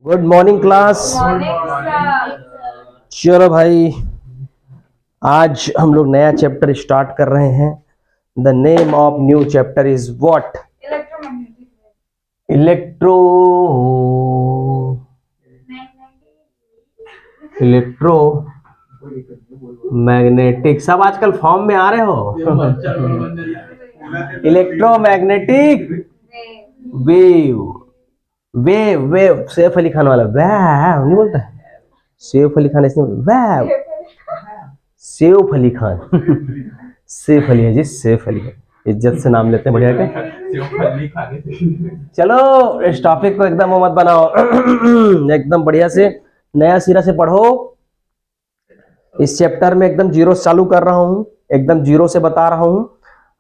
Good morning class. चलो भाई, आज हम लोग नया चैप्टर स्टार्ट कर रहे हैं। The name of new chapter is what? Electro electro magnetic. सब आजकल फॉर्म में आ रहे हो। Electromagnetic wave. Wave wave Saif Ali Khan वाला वैव नहीं बोलता है। सैफ अली खान ऐसे नहीं बोलता, वैव। सैफ अली खान। सैफ अली है जी, सैफ अली। इज्जत से नाम लेते हैं, बढ़िया के। चलो इस टॉपिक को एकदम मत बनाओ। एकदम बढ़िया से नया सिरा से पढ़ो। इस चैप्टर में एकदम जीरो चालू कर रहा हूं, एकदम जीरो से बता रहा हूं।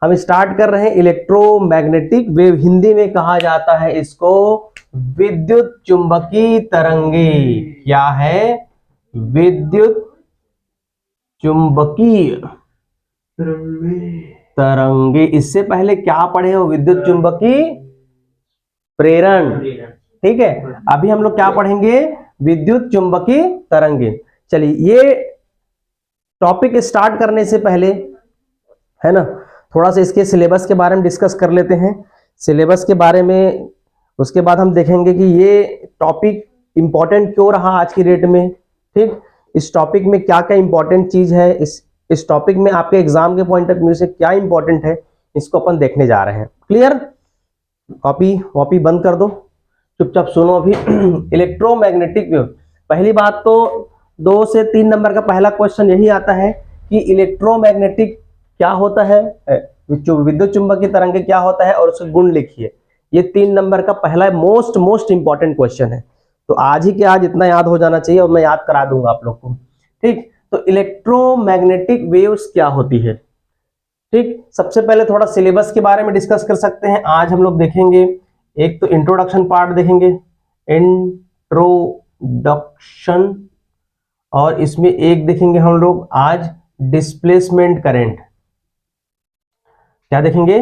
हम स्टार्ट कर रहे हैं इलेक्ट्रोमैग्नेटिक वेव। हिंदी में कहा जाता है इसको विद्युत चुंबकीय तरंगे। क्या है? विद्युत चुंबकीय तरंगे। इससे पहले क्या पढ़े हो? विद्युत चुंबकीय प्रेरण। ठीक है, अभी हम लोग क्या पढ़ेंगे? विद्युत चुंबकीय तरंगे। चलिए, ये टॉपिक स्टार्ट करने से पहले है ना, थोड़ा सा इसके सिलेबस के बारे में डिस्कस कर लेते हैं। सिलेबस के बारे में उसके बाद हम देखेंगे कि ये टॉपिक इंपॉर्टेंट क्यों रहा आज की डेट में। ठीक, इस टॉपिक में क्या क्या इंपॉर्टेंट चीज है, इस टॉपिक में आपके एग्जाम के पॉइंट ऑफ व्यू से क्या इंपॉर्टेंट है, इसको अपन देखने जा रहे हैं। क्लियर? कॉपी वॉपी बंद कर दो, चुपचाप सुनो अभी। Electromagnetic wave. पहली बात तो 2 से 3 नंबर का पहला क्वेश्चन यही आता है कि इलेक्ट्रोमैग्नेटिक क्या होता है, विद्युत चुंबकीय तरंगे क्या होता है, और उसके गुण लिखिए। ये 3 नंबर का पहला मोस्ट इंपॉर्टेंट क्वेश्चन है। तो आज ही के आज इतना याद हो जाना चाहिए और मैं याद करा दूंगा आप लोग को। ठीक, तो इलेक्ट्रोमैग्नेटिक वेव्स क्या होती है? ठीक, सबसे पहले थोड़ा सिलेबस के बारे में डिस्कस कर सकते हैं। आज हम लोग देखेंगे, एक तो इंट्रोडक्शन पार्ट देखेंगे, इंट्रोडक्शन, और इसमें एक देखेंगे हम लोग आज डिस्प्लेसमेंट करंट। क्या देखेंगे?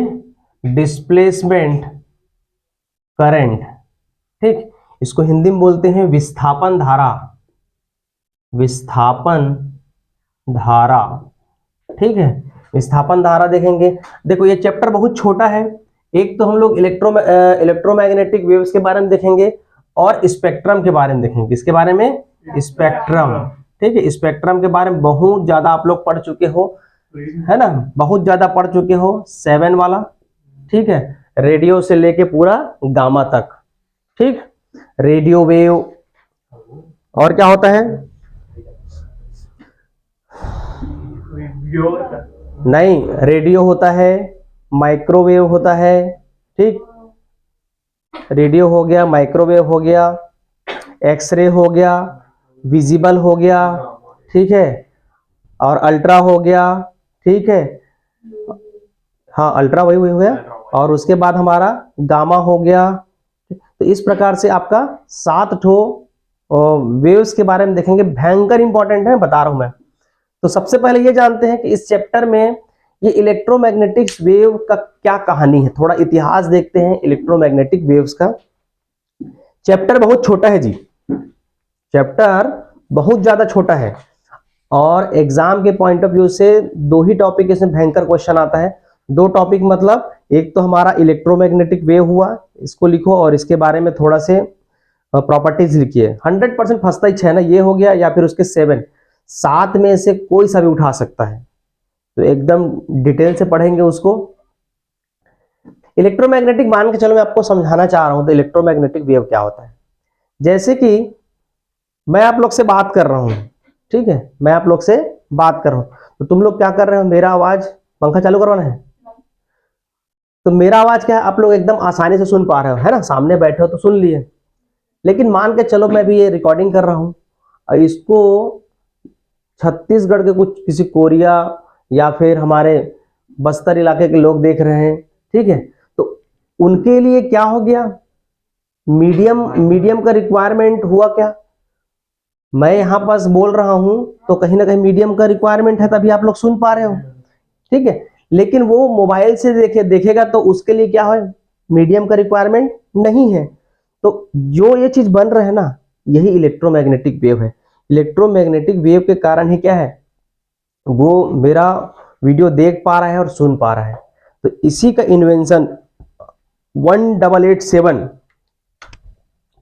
Displacement current. ठीक, इसको हिंदी में बोलते हैं विस्थापन धारा। विस्थापन धारा, ठीक है, विस्थापन धारा देखेंगे। देखो ये चैप्टर बहुत छोटा है। एक तो हम लोग इलेक्ट्रोमैग्नेटिक वेव्स के बारे में देखेंगे और स्पेक्ट्रम के बारे में देखेंगे। किसके बारे में? स्पेक्ट्रम। ठीक है, स्पेक्ट्रम के बारे में बहुत ज्यादा आप लोग पढ़ चुके हो, है ना, बहुत ज्यादा पढ़ चुके हो। 7 वाला, ठीक है, रेडियो से लेके पूरा गामा तक। ठीक, रेडियो वेव, और क्या होता है? नहीं, रेडियो होता है, माइक्रोवेव होता है। ठीक, रेडियो हो गया, माइक्रोवेव हो गया, एक्सरे हो गया, विजिबल हो गया, ठीक है, और अल्ट्रा हो गया। ठीक है, हाँ अल्ट्रा वही हो गया, और उसके बाद हमारा गामा हो गया। तो इस प्रकार से आपका 7 ठो वेव्स के बारे में देखेंगे। भयंकर इंपॉर्टेंट है, बता रहा हूं मैं। तो सबसे पहले ये जानते हैं कि इस चैप्टर में ये इलेक्ट्रोमैग्नेटिक वेव का क्या कहानी है। थोड़ा इतिहास देखते हैं इलेक्ट्रोमैग्नेटिक वेव्स का। चैप्टर बहुत छोटा है जी, चैप्टर बहुत ज्यादा छोटा है, और एग्जाम के पॉइंट ऑफ व्यू से 2 ही टॉपिक इसमें भयंकर क्वेश्चन आता है। 2 टॉपिक मतलब एक तो हमारा इलेक्ट्रोमैग्नेटिक वेव हुआ, इसको लिखो, और इसके बारे में थोड़ा से प्रॉपर्टीज लिखिए। 100% फंसता ही 6 ना, ये हो गया या फिर उसके 7 में से कोई सा भी उठा सकता है। तो एकदम डिटेल से पढ़ेंगे उसको। इलेक्ट्रोमैग्नेटिक मान के चलो मैं आपको समझाना चाह रहा हूं तो इलेक्ट्रोमैग्नेटिक वेव क्या होता है। जैसे कि मैं आप लोग से बात कर रहा हूं, ठीक है, मैं आप लोग से बात कर रहा हूं, तो तुम लोग क्या कर रहे हो? मेरा आवाज, पंखा चालू करवाना है, तो मेरा आवाज क्या है आप लोग एकदम आसानी से सुन पा रहे हो, है ना, सामने बैठे हो तो सुन लिए। लेकिन मान के चलो मैं भी ये रिकॉर्डिंग कर रहा हूं और इसको छत्तीसगढ़ के कुछ किसी कोरिया या फिर हमारे बस्तर इलाके के लोग देख रहे हैं, ठीक है, तो उनके लिए क्या हो गया? मीडियम का रिक्वायरमेंट हुआ क्या? मैं यहां पास बोल रहा हूं तो कहीं ना कहीं मीडियम का रिक्वायरमेंट है, तभी आप लोग सुन पा रहे हो, ठीक है। लेकिन वो मोबाइल से देखेगा तो उसके लिए क्या है? मीडियम का रिक्वायरमेंट नहीं है। तो जो ये चीज बन रहा है ना, यही इलेक्ट्रोमैग्नेटिक वेव है। इलेक्ट्रोमैग्नेटिक वेव के कारण ही क्या है, वो मेरा वीडियो देख पा रहा है और सुन पा रहा है। तो इसी का इन्वेंशन 1887,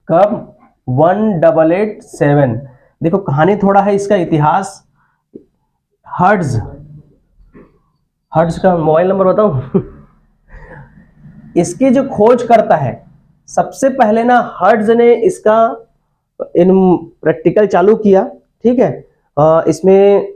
कब, 1887। देखो कहानी थोड़ा है इसका इतिहास। हर्ट्ज का मोबाइल नंबर बताऊं इसकी जो खोज करता है सबसे पहले ना, हर्ट्ज ने इसका इन प्रैक्टिकल चालू किया, ठीक है। इसमें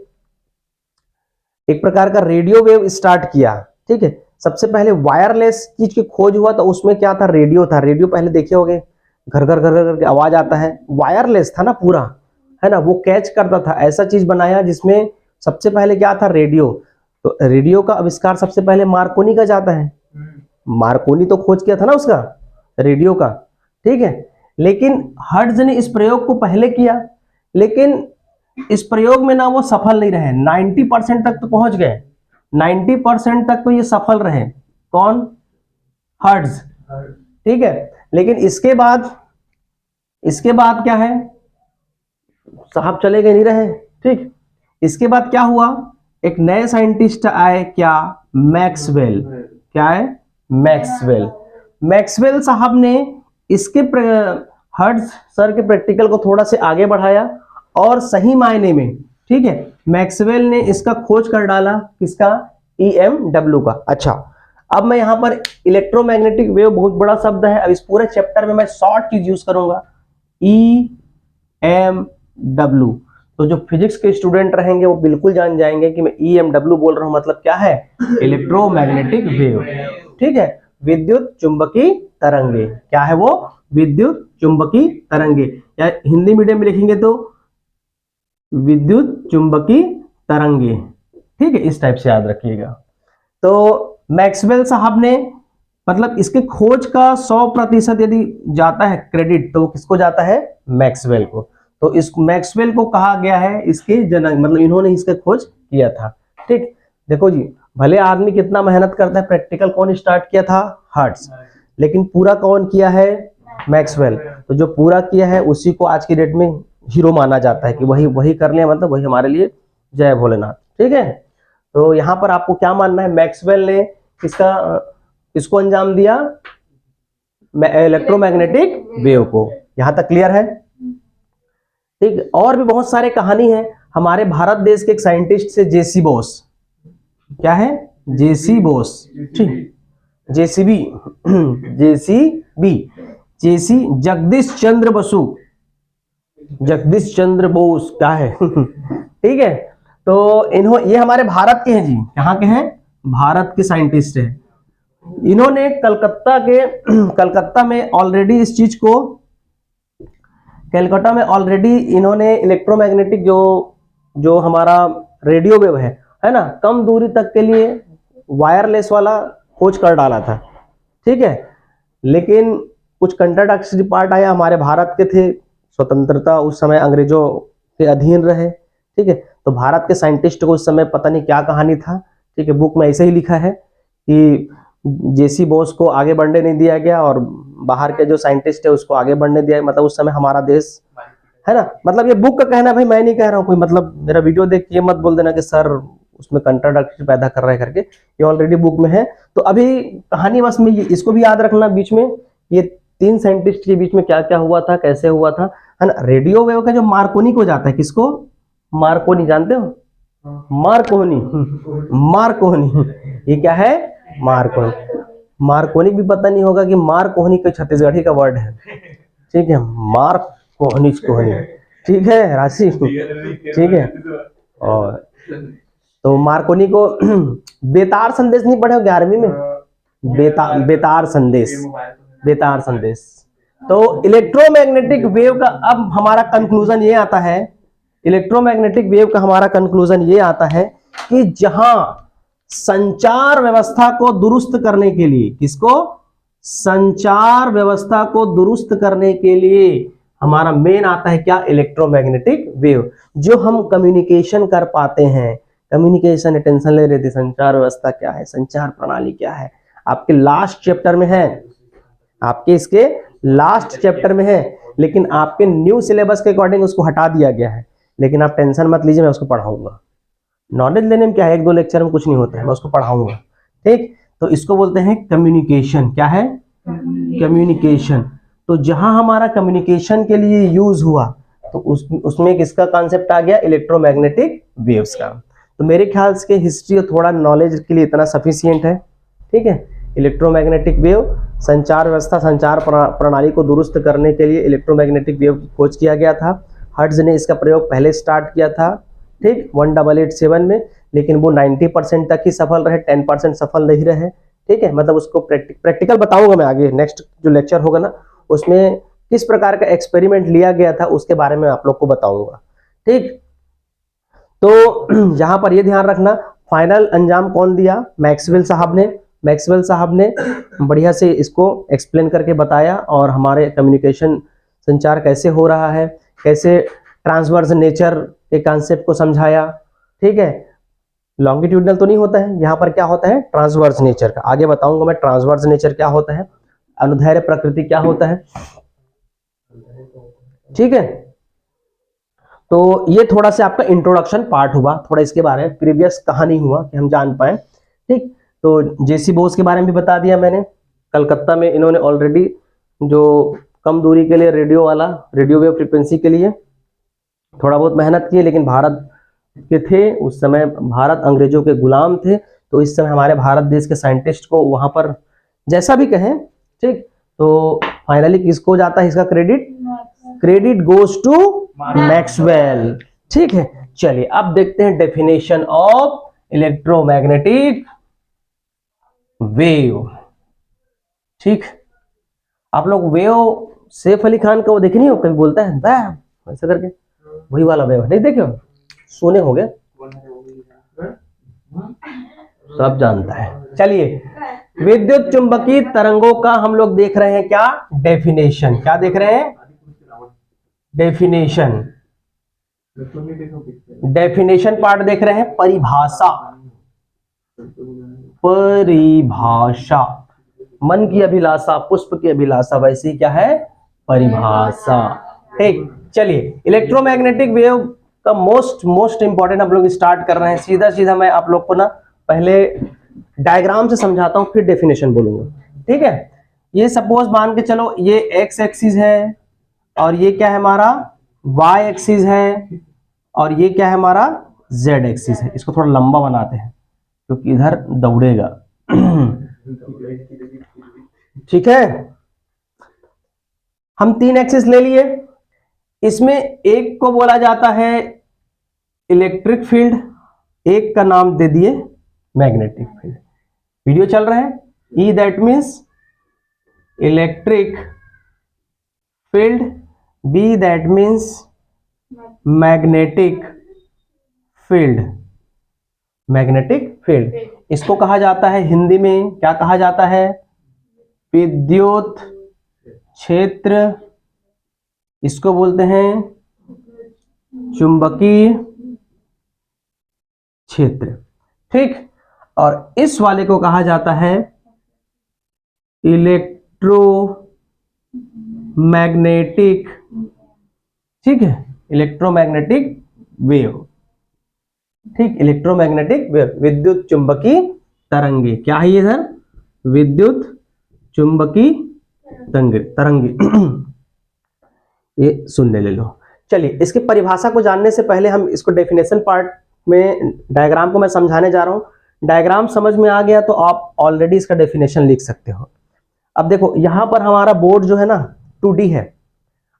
एक प्रकार का रेडियो वेव स्टार्ट किया, ठीक है। सबसे पहले वायरलेस चीज की खोज हुआ, तो उसमें क्या था, रेडियो था। रेडियो पहले देखे होंगे, घर घर घर घर के आवाज आता है, वायरलेस था ना पूरा, है ना, वो कैच करता था। ऐसा चीज बनाया जिसमें सबसे पहले क्या था, रेडियो। तो रेडियो का आविष्कार सबसे पहले मार्कोनी का जाता है। मार्कोनी तो खोज किया था ना उसका, रेडियो का, ठीक है। लेकिन हर्ट्ज ने इस प्रयोग को पहले किया, लेकिन इस प्रयोग में ना वो सफल नहीं रहे। 90% तक तो पहुंच गए, 90% तक तो ये सफल रहे। कौन, हर्ट्ज, ठीक है। लेकिन इसके बाद क्या है, साहब चले गए, नहीं रहे, ठीक। इसके बाद क्या हुआ, एक नए साइंटिस्ट आए, क्या, मैक्सवेल। क्या है, मैक्सवेल। मैक्सवेल साहब ने इसके हर्ट्ज सर के प्रैक्टिकल को थोड़ा से आगे बढ़ाया और सही मायने में, ठीक है, मैक्सवेल ने इसका खोज कर डाला, किसका, EMW का। अच्छा, अब मैं यहां पर इलेक्ट्रोमैग्नेटिक वेव बहुत बड़ा शब्द है, अब इस पूरे चैप्टर में मैं शॉर्ट चीज यूज करूंगा, EMW। तो जो फिजिक्स के स्टूडेंट रहेंगे वो बिल्कुल जान जाएंगे कि मैं EMW बोल रहा हूं, मतलब क्या है, इलेक्ट्रोमैग्नेटिक वेव, ठीक है। विद्युत चुंबकीय तरंगे, क्या है वो, विद्युत चुंबकीय तरंगे, या हिंदी मीडियम में लिखेंगे तो विद्युत चुंबकीय तरंगे, ठीक है, इस टाइप से याद रखिएगा। तो मैक्सवेल साहब ने, मतलब इसके खोज का 100% यदि जाता है क्रेडिट, तो किसको जाता है, मैक्सवेल को। तो इस मैक्सवेल को कहा गया है इसके जनक, मतलब इन्होंने इसका खोज किया था, ठीक। देखो जी, भले आदमी कितना मेहनत करता है, प्रैक्टिकल कौन स्टार्ट किया था, हर्ट्ज, लेकिन पूरा कौन किया है, मैक्सवेल। तो जो पूरा किया है उसी को आज की डेट में हीरो माना जाता है, कि वही कर लिया, मतलब वही हमारे लिए जय भोलेनाथ, ठीक है। तो यहाँ पर आपको क्या मानना है, मैक्सवेल ने किसको अंजाम दिया, इलेक्ट्रोमैग्नेटिक वेव को। यहां तक क्लियर है, ठीक। और भी बहुत सारे कहानी है। हमारे भारत देश के एक साइंटिस्ट से, जेसी बोस। क्या है, जेसी बोस, ठीक, जेसीबी जगदीश चंद्र बसु, जगदीश चंद्र बोस, क्या है ठीक है। तो ये हमारे भारत के हैं जी, कहाँ के हैं, भारत के साइंटिस्ट हैं। इन्होंने कलकत्ता में ऑलरेडी इस चीज को, कलकत्ता में ऑलरेडी इन्होंने इलेक्ट्रोमैग्नेटिक जो हमारा रेडियो वेव है ना, कम दूरी तक के लिए वायरलेस वाला खोज कर डाला था, ठीक है। लेकिन कुछ कंट्राडिक्टरी पार्ट आया, हमारे भारत के थे, स्वतंत्रता उस समय अंग्रेजों के अधीन रहे, ठीक है। तो भारत के साइंटिस्ट को उस समय पता नहीं क्या कहानी था, ठीक है। बुक में ऐसे ही लिखा है कि जेसी बोस को आगे बढ़ने नहीं दिया गया और बाहर के जो साइंटिस्ट है उसको आगे बढ़ने दिया, मतलब उस समय हमारा देश, है ना, मतलब ये बुक का कहना, भाई मैं नहीं कह रहा हूँ कोई, मतलब मेरा वीडियो देख के मत बोल देना कि सर उसमें कंट्राडिक्शन पैदा कर रहा है करके, ये ऑलरेडी बुक में है। तो अभी कहानी बस में इसको भी याद रखना, बीच में ये 3 साइंटिस्ट के बीच में क्या क्या हुआ था, कैसे हुआ था, है ना। रेडियो वेव का जो मार्कोनी को जाता है, किसको, मार्कोनी, जानते हो, मार्कोनी, ये क्या है, मार्कोनी भी पता नहीं होगा कि मार्कोनी कोई छत्तीसगढ़ी का वर्ड है, ठीक है, मार्कोनी, ठीक है, राशि, ठीक है। और तो मार्कोनी को बेतार संदेश नहीं पढ़े 11वीं में, बेतार संदेश। तो इलेक्ट्रोमैग्नेटिक वेव का अब हमारा कंक्लूजन ये आता है, इलेक्ट्रोमैग्नेटिक वेव का हमारा कंक्लूजन ये आता है कि जहां संचार व्यवस्था को दुरुस्त करने के लिए, किसको, संचार व्यवस्था को दुरुस्त करने के लिए हमारा मेन आता है क्या, इलेक्ट्रोमैग्नेटिक वेव। जो हम कम्युनिकेशन कर पाते हैं, कम्युनिकेशन, टेंशन ले रहे थे, संचार व्यवस्था क्या है, संचार प्रणाली क्या है, आपके लास्ट चैप्टर में है, आपके इसके लास्ट चैप्टर में है लेकिन आपके न्यू सिलेबस के अकॉर्डिंग उसको हटा दिया गया है, लेकिन आप टेंशन मत लीजिए, मैं उसको पढ़ाऊंगा। नॉलेज लेने में क्या है, 1-2 लेक्चर में कुछ नहीं होता है, मैं उसको पढ़ाऊंगा। ठीक, तो इसको बोलते हैं कम्युनिकेशन। क्या है? कम्युनिकेशन। तो जहां हमारा कम्युनिकेशन के लिए यूज हुआ तो उसमें किसका कॉन्सेप्ट आ गया? इलेक्ट्रोमैग्नेटिक वेव्स का। तो मेरे ख्याल से हिस्ट्री और थोड़ा नॉलेज के लिए इतना सफिशियंट है। ठीक है, इलेक्ट्रोमैग्नेटिक वेव, संचार व्यवस्था, संचार प्रणाली को दुरुस्त करने के लिए इलेक्ट्रोमैग्नेटिक वेव की खोज किया गया था। हर्ट्ज ने इसका प्रयोग पहले स्टार्ट किया था, ठीक, 1887 में, लेकिन वो 90% तक ही सफल रहे, 10% सफल नहीं रहे। ठीक है, मतलब उसको प्रैक्टिकल बताऊंगा मैं आगे, नेक्स्ट जो लेक्चर होगा ना उसमें किस प्रकार का एक्सपेरिमेंट लिया गया था उसके बारे में आप लोग को बताऊंगा। ठीक, तो यहां पर ये ध्यान रखना, फाइनल अंजाम कौन दिया? मैक्सवेल साहब ने। मैक्सवेल साहब ने बढ़िया से इसको एक्सप्लेन करके बताया और हमारे कम्युनिकेशन, संचार कैसे हो रहा है, कैसे ट्रांसवर्स नेचर के कॉन्सेप्ट को समझाया। ठीक है, लॉन्गिट्यूडनल तो नहीं होता है, यहाँ पर क्या होता है? ट्रांसवर्स नेचर का। आगे बताऊंगा मैं ट्रांसवर्स नेचर क्या होता है, अनुदैर्ध्य प्रकृति क्या होता है। ठीक है, तो ये थोड़ा सा आपका इंट्रोडक्शन पार्ट हुआ, थोड़ा इसके बारे में प्रीवियस कहानी हुआ कि हम जान पाए। ठीक, तो जेसी बोस के बारे में भी बता दिया मैंने। कलकत्ता में इन्होंने ऑलरेडी जो कम दूरी के लिए रेडियो वेव फ्रीक्वेंसी के लिए थोड़ा बहुत मेहनत की, लेकिन भारत के थे उस समय, भारत अंग्रेजों के गुलाम थे, तो इस समय हमारे भारत देश के साइंटिस्ट को वहां पर जैसा भी कहें, ठीक, तो फाइनली किसको जाता है इसका credit? Credit goes to Maxwell. ठीक है, चलिए अब देखते हैं डेफिनेशन ऑफ इलेक्ट्रोमैग्नेटिक वेव। ठीक, आप लोग वेव सैफ अली खान का वो देखे नहीं हो, कभी बोलता है बैम ऐसा करके, वही वाला वेव नहीं देखे हो? सोने हो गए, सब जानता है। चलिए, विद्युत चुंबकीय तरंगों का हम लोग देख रहे हैं क्या? डेफिनेशन। क्या देख रहे हैं? डेफिनेशन। डेफिनेशन पार्ट देख रहे हैं। परिभाषा, परिभाषा, मन की अभिलाषा, पुष्प की अभिलाषा, वैसे क्या है? परिभाषा। ठीक, चलिए इलेक्ट्रोमैग्नेटिक वेव का मोस्ट इंपॉर्टेंट हम लोग स्टार्ट कर रहे हैं। सीधा सीधा मैं आप लोग को ना पहले डायग्राम से समझाता हूं, फिर डेफिनेशन बोलूंगा। ठीक है, ये सपोज मान के चलो ये एक्स एक्सिस है और ये क्या है हमारा? वाई एक्सिस है और ये क्या है हमारा? जेड एक्सिस है। इसको थोड़ा लंबा बनाते हैं क्योंकि इधर दौड़ेगा। ठीक है, हम 3 एक्सिस ले लिए, इसमें एक को बोला जाता है इलेक्ट्रिक फील्ड, एक का नाम दे दिए मैग्नेटिक फील्ड। वीडियो चल रहा है। E that means electric field, B that means magnetic field. Magnetic field इसको कहा जाता है हिंदी में, क्या कहा जाता है? विद्युत क्षेत्र। इसको बोलते हैं चुंबकीय क्षेत्र। ठीक, और इस वाले को कहा जाता है इलेक्ट्रोमैग्नेटिक। ठीक है, इलेक्ट्रोमैग्नेटिक वेव। ठीक, इलेक्ट्रोमैग्नेटिक वेव, विद्युत चुंबकीय तरंगे। क्या है ये सर? विद्युत चुंबकीय तरंगे। ये सुनने ले लो। चलिए, इसकी परिभाषा को जानने से पहले हम इसको डेफिनेशन पार्ट में डायग्राम को मैं समझाने जा रहा हूं। डायग्राम समझ में आ गया तो आप ऑलरेडी इसका डेफिनेशन लिख सकते हो। अब देखो यहां पर हमारा बोर्ड जो है ना 2D है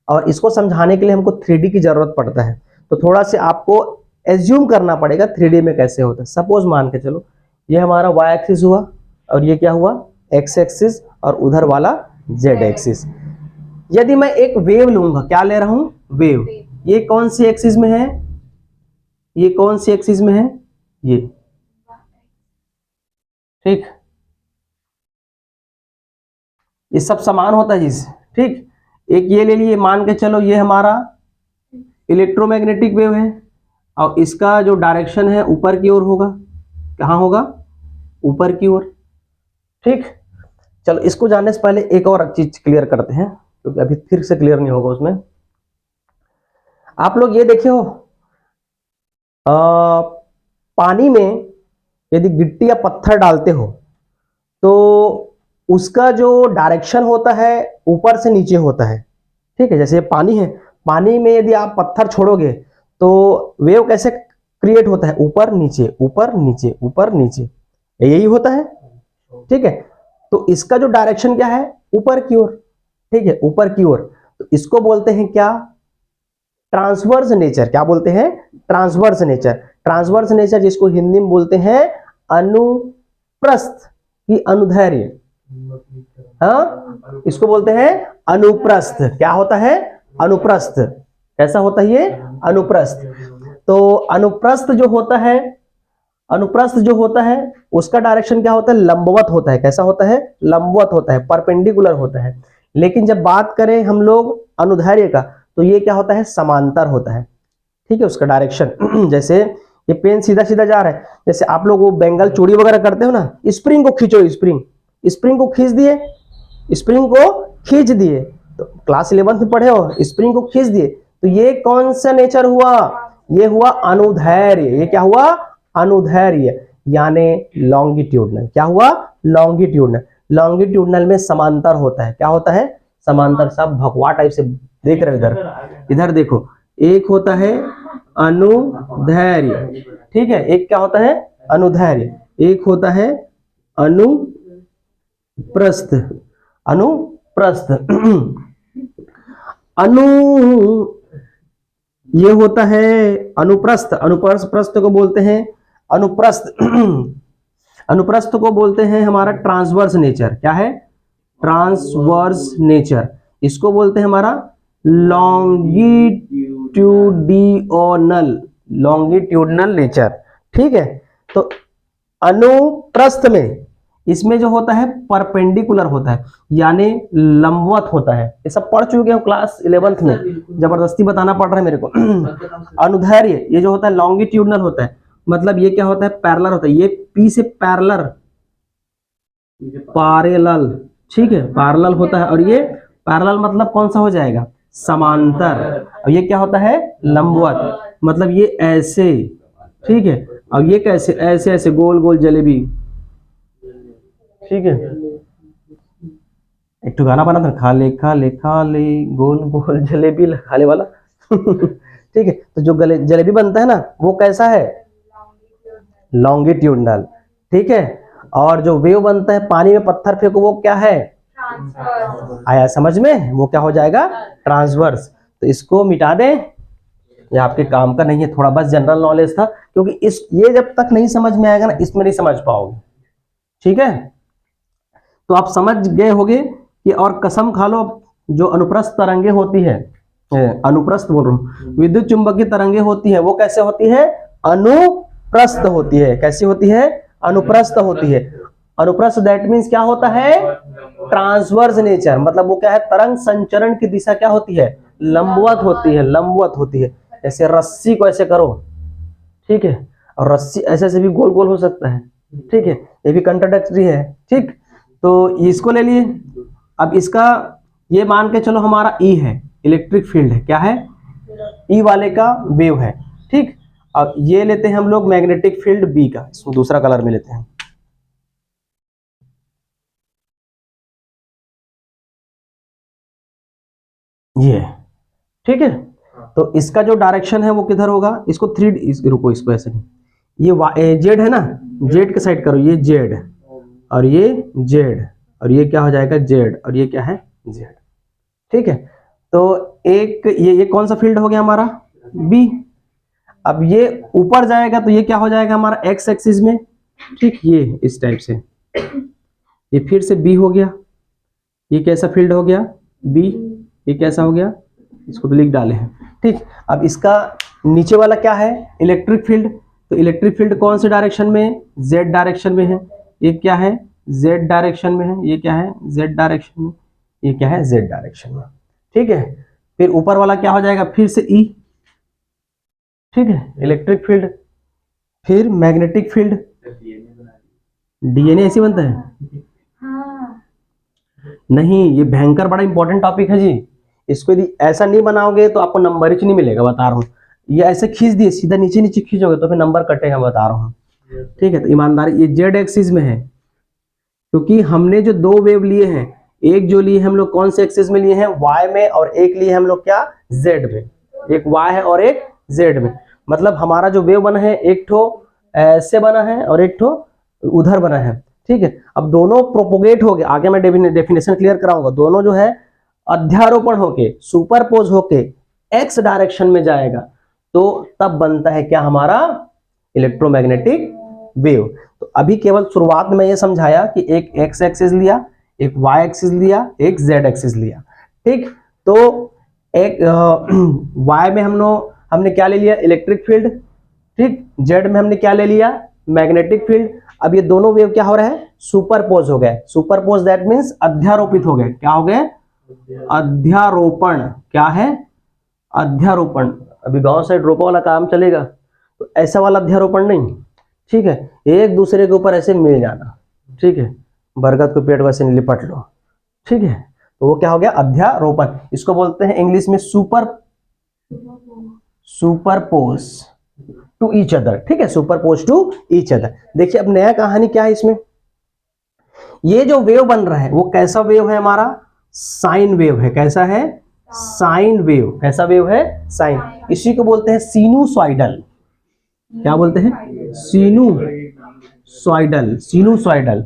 और इसको समझाने के लिए हमको 3D की जरूरत पड़ता है, तो थोड़ा से आपको एज्यूम करना पड़ेगा 3D में कैसे होता है। सपोज मान के चलो ये हमारा y एक्सिस हुआ और ये क्या हुआ? x एक्सिस, और उधर वाला z एक्सिस। यदि मैं एक वेव लूंगा, क्या ले रहा हूं? वेव। ये कौन सी एक्सिस में है? ये कौन सी एक्सिस में है? ये। ठीक, ये सब समान होता है जिससे। ठीक, एक ये ले लिए, मान के चलो ये हमारा इलेक्ट्रोमैग्नेटिक वेव है और इसका जो डायरेक्शन है ऊपर की ओर होगा। कहां होगा? ऊपर की ओर। ठीक, चलो इसको जानने से पहले एक और चीज क्लियर करते हैं। क्योंकि अभी फिर से क्लियर नहीं होगा उसमें। आप लोग ये देखे हो पानी में यदि गिट्टी या पत्थर डालते हो तो उसका जो डायरेक्शन होता है ऊपर से नीचे होता है, ठीक है। जैसे पानी है, पानी में यदि आप पत्थर छोड़ोगे तो वेव कैसे क्रिएट होता है, ऊपर नीचे ऊपर नीचे ऊपर नीचे, यही होता है, ठीक है। तो इसका जो डायरेक्शन क्या है, ऊपर की ओर, ठीक है, ऊपर की ओर। तो इसको बोलते हैं क्या, ट्रांसवर्स नेचर। क्या बोलते हैं, ट्रांसवर्स नेचर। ट्रांसवर्स नेचर जिसको हिंदी में बोलते हैं अनुप्रस्थ की अनुदैर्ध्य, हाँ, इसको बोलते हैं अनुप्रस्थ। क्या होता है, अनुप्रस्थ। कैसा होता है ये, अनुप्रस्थ। तो अनुप्रस्थ जो होता है, अनुप्रस्थ जो होता है उसका डायरेक्शन क्या होता है, लंबवत होता है। कैसा होता है, लंबवत होता है, परपेंडिकुलर होता है। लेकिन जब बात करें हम लोग अनुदैर्ध्य का तो ये क्या होता है, समांतर होता है, ठीक है, उसका डायरेक्शन। जैसे ये पेन सीधा सीधा जा रहा है, जैसे आप लोग वो बेंगल चूड़ी वगैरह करते हो ना, स्प्रिंग को खींचो, स्प्रिंग, स्प्रिंग को खींच दिए, स्प्रिंग को खींच दिए, तो क्लास 11th में पढ़े हो, स्प्रिंग को खींच दिए, तो ये कौन सा नेचर हुआ, ये हुआ अनुदैर्ध्य। ये क्या हुआ, अनुदैर्ध्य, यानी लॉन्गिट्यूडनल। क्या हुआ, लॉन्गिट्यूडनल। लॉन्गिट्यूडनल में समांतर होता है। क्या होता है, समांतर। सब भगवा टाइप से देख रहे हो इधर, इधर देखो, एक होता है अनुदैर्ध्य, ठीक है, एक क्या होता है, अनुदैर्ध्य, एक होता है अनुप्रस्थ, अनुप्रस्थ। अनु, ये होता है अनुप्रस्थ। अनुप्रस्थ को बोलते हैं अनुप्रस्थ। अनुप्रस्थ को बोलते हैं हमारा ट्रांसवर्स नेचर। क्या है, ट्रांसवर्स नेचर। इसको बोलते हैं हमारा लॉन्गिट्यूडिनल, लॉन्गिट्यूडनल नेचर, ठीक है। तो अनुप्रस्थ में इसमें जो होता है परपेंडिकुलर होता है, यानी लंबवत होता है। ये सब पढ़ चुके हो क्लास 11th में, जबरदस्ती बताना पड़ रहा है मेरे को। अनुदैर्ध्य ये जो होता है लॉन्गिट्यूडनल होता है, मतलब ये क्या होता है, पैरेलल होता है। ये पी से पैरेलल, पैरेलल, ठीक है, पैरेलल होता है। और ये पैरेलल मतलब कौन सा हो जाएगा, समांतर। और ये क्या होता है, लंबवत, मतलब ये ऐसे, ठीक है। अब ये कैसे, ऐसे ऐसे गोल गोल जलेबी, ठीक है। एक तो गाना बना था, खाले खाले खाले गोल गोल जलेबी खाले वाला। ठीक है, तो जो गले जलेबी बनता है ना वो कैसा है, लॉन्गिट्यूडनल, ठीक है। और जो वेव बनता है पानी में पत्थर फेंको वो क्या है, आया समझ में, वो क्या हो जाएगा, ट्रांसवर्स। तो इसको मिटा दें, ये आपके काम का नहीं है, थोड़ा बस जनरल नॉलेज था, क्योंकि इस ये जब तक नहीं समझ में आएगा ना इसमें नहीं समझ पाओगे, ठीक है। तो आप समझ गए होंगे कि, और कसम खा लो, जो अनुप्रस्थ तरंगे होती है, अनुप्रस्थ बोल रहा हूँ, विद्युत चुंबकीय तरंगे होती है, वो कैसे होती है, अनुप्रस्थ होती है। कैसी होती है, अनुप्रस्थ होती है। अनुप्रस्थ दैट मीन्स क्या होता है, ट्रांसवर्स नेचर, मतलब वो क्या है, तरंग संचरण की दिशा क्या होती है, लंबवत होती है, लंबवत होती है। जैसे रस्सी को ऐसे करो, ठीक है, और रस्सी ऐसे ऐसे भी गोल गोल हो सकता है, ठीक है, ये भी कंट्राडिक्टरी है, ठीक। तो इसको ले लिए। अब इसका ये मान के चलो हमारा ई है, इलेक्ट्रिक फील्ड है, क्या है, ई वाले का वेव है, ठीक। अब ये लेते हैं हम लोग मैग्नेटिक फील्ड बी का, इसमें दूसरा कलर में लेते हैं, ये, ठीक है। तो इसका जो डायरेक्शन है वो किधर होगा, इसको रुको, इसको ऐसे नहीं, ये जेड है ना, जेड के साइड करो, ये जेड और ये जेड और ये क्या हो जाएगा, जेड और ये क्या है, जेड, ठीक है। तो एक ये कौन सा फील्ड हो गया हमारा, बी। अब ये ऊपर जाएगा तो ये क्या हो जाएगा हमारा, एक्स एक्सिस में, ठीक, ये इस टाइप से, ये फिर से बी हो गया। ये कैसा फील्ड हो गया, बी। ये कैसा हो गया, इसको तो लिख डाले हैं, ठीक। अब इसका नीचे वाला क्या है, इलेक्ट्रिक फील्ड। तो इलेक्ट्रिक फील्ड कौन से डायरेक्शन में है, जेड डायरेक्शन में है। ये क्या है, जेड डायरेक्शन में है। ये क्या है, जेड डायरेक्शन में। ये क्या है, जेड डायरेक्शन में, ठीक है। फिर ऊपर वाला क्या हो जाएगा, फिर से ई, ठीक है, इलेक्ट्रिक फील्ड। फिर मैग्नेटिक फील्ड, डीएनए ऐसे बनता है, नहीं, ये भयंकर बड़ा इंपॉर्टेंट टॉपिक है जी। इसको यदि ऐसा नहीं बनाओगे तो आपको नंबर ही नहीं मिलेगा, बता रहा हूँ। ये ऐसे खींच दिए सीधा नीचे नीचे खींचोगे तो फिर नंबर कटेगा, बता रहा हूँ। ठीक है, तो ईमानदारी ये जेड एक्सिस में है, क्योंकि हमने जो दो वेव लिए हैं, एक जो लिए हम लोग कौन से एक्सिस में लिए हैं, वाई में, और एक लिए हम लोग क्या, जेड में। एक वाई है और एक जेड में। मतलब हमारा जो वेव बना है, एक ठो ऐसे बना है और एक ठो उधर बना है। ठीक है, अब दोनों प्रोपोगेट हो गए, आगे मैं डेफिनेशन क्लियर कराऊंगा। दोनों जो है अध्यारोपण होके, सुपरपोज होके एक्स डायरेक्शन में जाएगा, तो तब बनता है क्या हमारा, इलेक्ट्रोमैग्नेटिक वेव। तो अभी केवल शुरुआत में ये समझाया कि एक एक्स एक्सिस लिया, एक वाई एक्सिस लिया, एक जेड एक्सिस लिया। ठीक, तो एक वाई में हमने क्या ले लिया, इलेक्ट्रिक फील्ड। ठीक, जेड में हमने क्या ले लिया, मैग्नेटिक फील्ड। अब ये दोनों वेव क्या हो रहा है, सुपरपोज हो गए। सुपरपोज दैट मींस अध्यारोपित हो गए। क्या हो गए, अध्यारोपण। क्या है, अध्यारोपण। अभी गांव साइड रोपा वाला काम चलेगा, तो ऐसा वाला अध्यारोपण नहीं। ठीक है, एक दूसरे के ऊपर ऐसे मिल जाना। ठीक है, बरगद को पेड़ वैसे लिपट लो। ठीक है, तो वो क्या हो गया, अध्यारोपण। इसको बोलते हैं इंग्लिश में सुपरपोज टू ईच अदर। ठीक है, सुपरपोज टू ईच अदर। देखिए अब नया कहानी क्या है इसमें, ये जो वेव बन रहा है वो कैसा वेव है, हमारा साइन वेव है। कैसा है, साइन वेव। कैसा वेव है, साइन। इसी को बोलते हैं सिनुसॉइडल। क्या बोलते हैं, सिनुसॉइडल। Sinusoidal,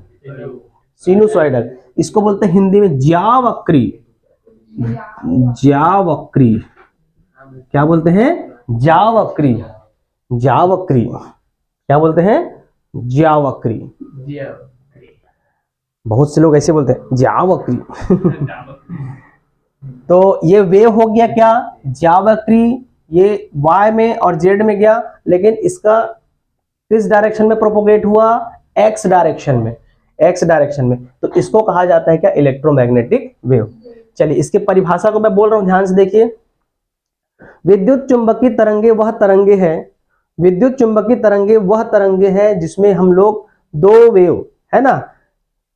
sinusoidal. इसको बोलते हैं हिंदी में ज्यावक्री। ज्यावक्री, क्या बोलते हैं, ज्यावक्री। ज्यावक्री, क्या बोलते हैं, ज्यावक्री। बहुत से लोग ऐसे बोलते हैं ज्यावक्री। तो ये वेव हो गया क्या, ज्यावक्री। ये वाई में और जेड में गया, लेकिन इसका किस डायरेक्शन में प्रोपोगेट हुआ, एक्स डायरेक्शन में। एक्स डायरेक्शन में, तो इसको कहा जाता है क्या, इलेक्ट्रोमैग्नेटिक वेव। चलिए इसके परिभाषा को मैं बोल रहा हूं, ध्यान से देखिए। विद्युत चुंबकीय तरंगे वह तरंगे हैं, विद्युत चुंबकीय तरंगे वह तरंगे हैं जिसमें हम लोग दो वेव है ना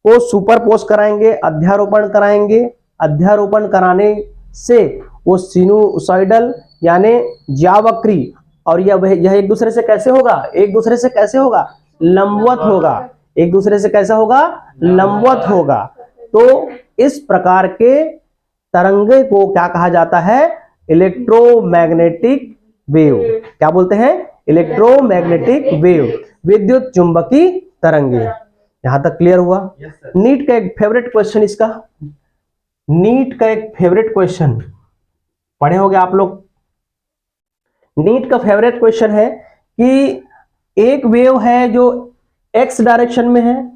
को सुपरपोज कराएंगे, अध्यारोपण कराएंगे। अध्यारोपण कराने से वो सिनुसॉइडल यानी ज्यावक्री, और यह एक दूसरे से कैसे होगा, एक दूसरे से कैसे होगा, लंबवत होगा। एक दूसरे से कैसा होगा, लंबवत होगा। तो इस प्रकार के तरंगे को क्या कहा जाता है, इलेक्ट्रोमैग्नेटिक वेव। क्या बोलते हैं, इलेक्ट्रोमैग्नेटिक वेव, विद्युत चुंबकीय तरंगे। यहां तक क्लियर हुआ। नीट का एक फेवरेट क्वेश्चन इसका, नीट का एक फेवरेट क्वेश्चन पढ़े होंगे आप लोग। नीट का फेवरेट क्वेश्चन है कि एक वेव है जो एक्स डायरेक्शन में है,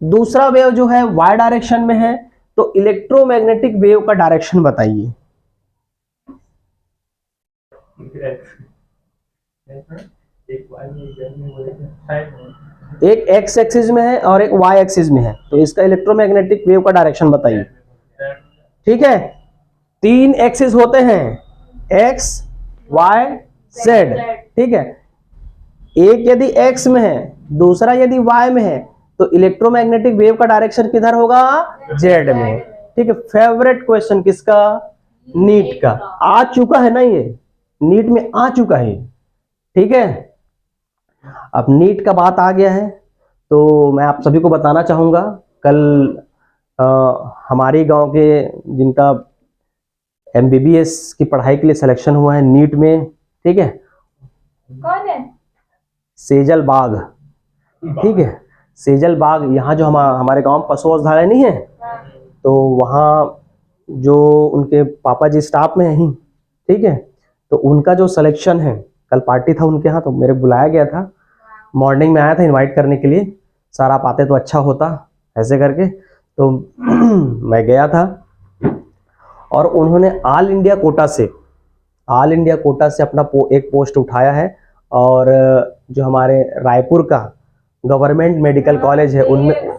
दूसरा वेव जो है वाई डायरेक्शन में है, तो इलेक्ट्रोमैग्नेटिक वेव का डायरेक्शन बताइए। एक एक्स एक्सिस में है और एक वाई एक्सिस में है, तो इसका इलेक्ट्रोमैग्नेटिक वेव का डायरेक्शन बताइए। ठीक है, तीन एक्सिस होते हैं, एक्स वाई जेड। ठीक है, एक यदि एक्स में है, दूसरा यदि वाई में है, तो इलेक्ट्रोमैग्नेटिक वेव का डायरेक्शन किधर होगा, जेड में। ठीक है, फेवरेट क्वेश्चन किसका, नीट का। आ चुका है ना, ये नीट में आ चुका है। ठीक है, अब नीट का बात आ गया है, तो मैं आप सभी को बताना चाहूंगा, कल हमारे गांव के जिनका एमबीबीएस की पढ़ाई के लिए सिलेक्शन हुआ है नीट में। ठीक है, कौन है, सेजल बाग। ठीक है, सेजल बाग, यहाँ जो हमारे गांव में पशु औषधालय नहीं है, तो वहाँ जो उनके पापा जी स्टाफ में हैं। ठीक है, तो उनका जो सिलेक्शन है, कल पार्टी था उनके यहाँ, तो मेरे बुलाया गया था। मॉर्निंग में आया था इनवाइट करने के लिए, सर आप आते तो अच्छा होता, ऐसे करके। तो मैं गया था, और उन्होंने ऑल इंडिया कोटा से, ऑल इंडिया कोटा से अपना एक पोस्ट उठाया है। और जो हमारे रायपुर का गवर्नमेंट मेडिकल कॉलेज है, उनमें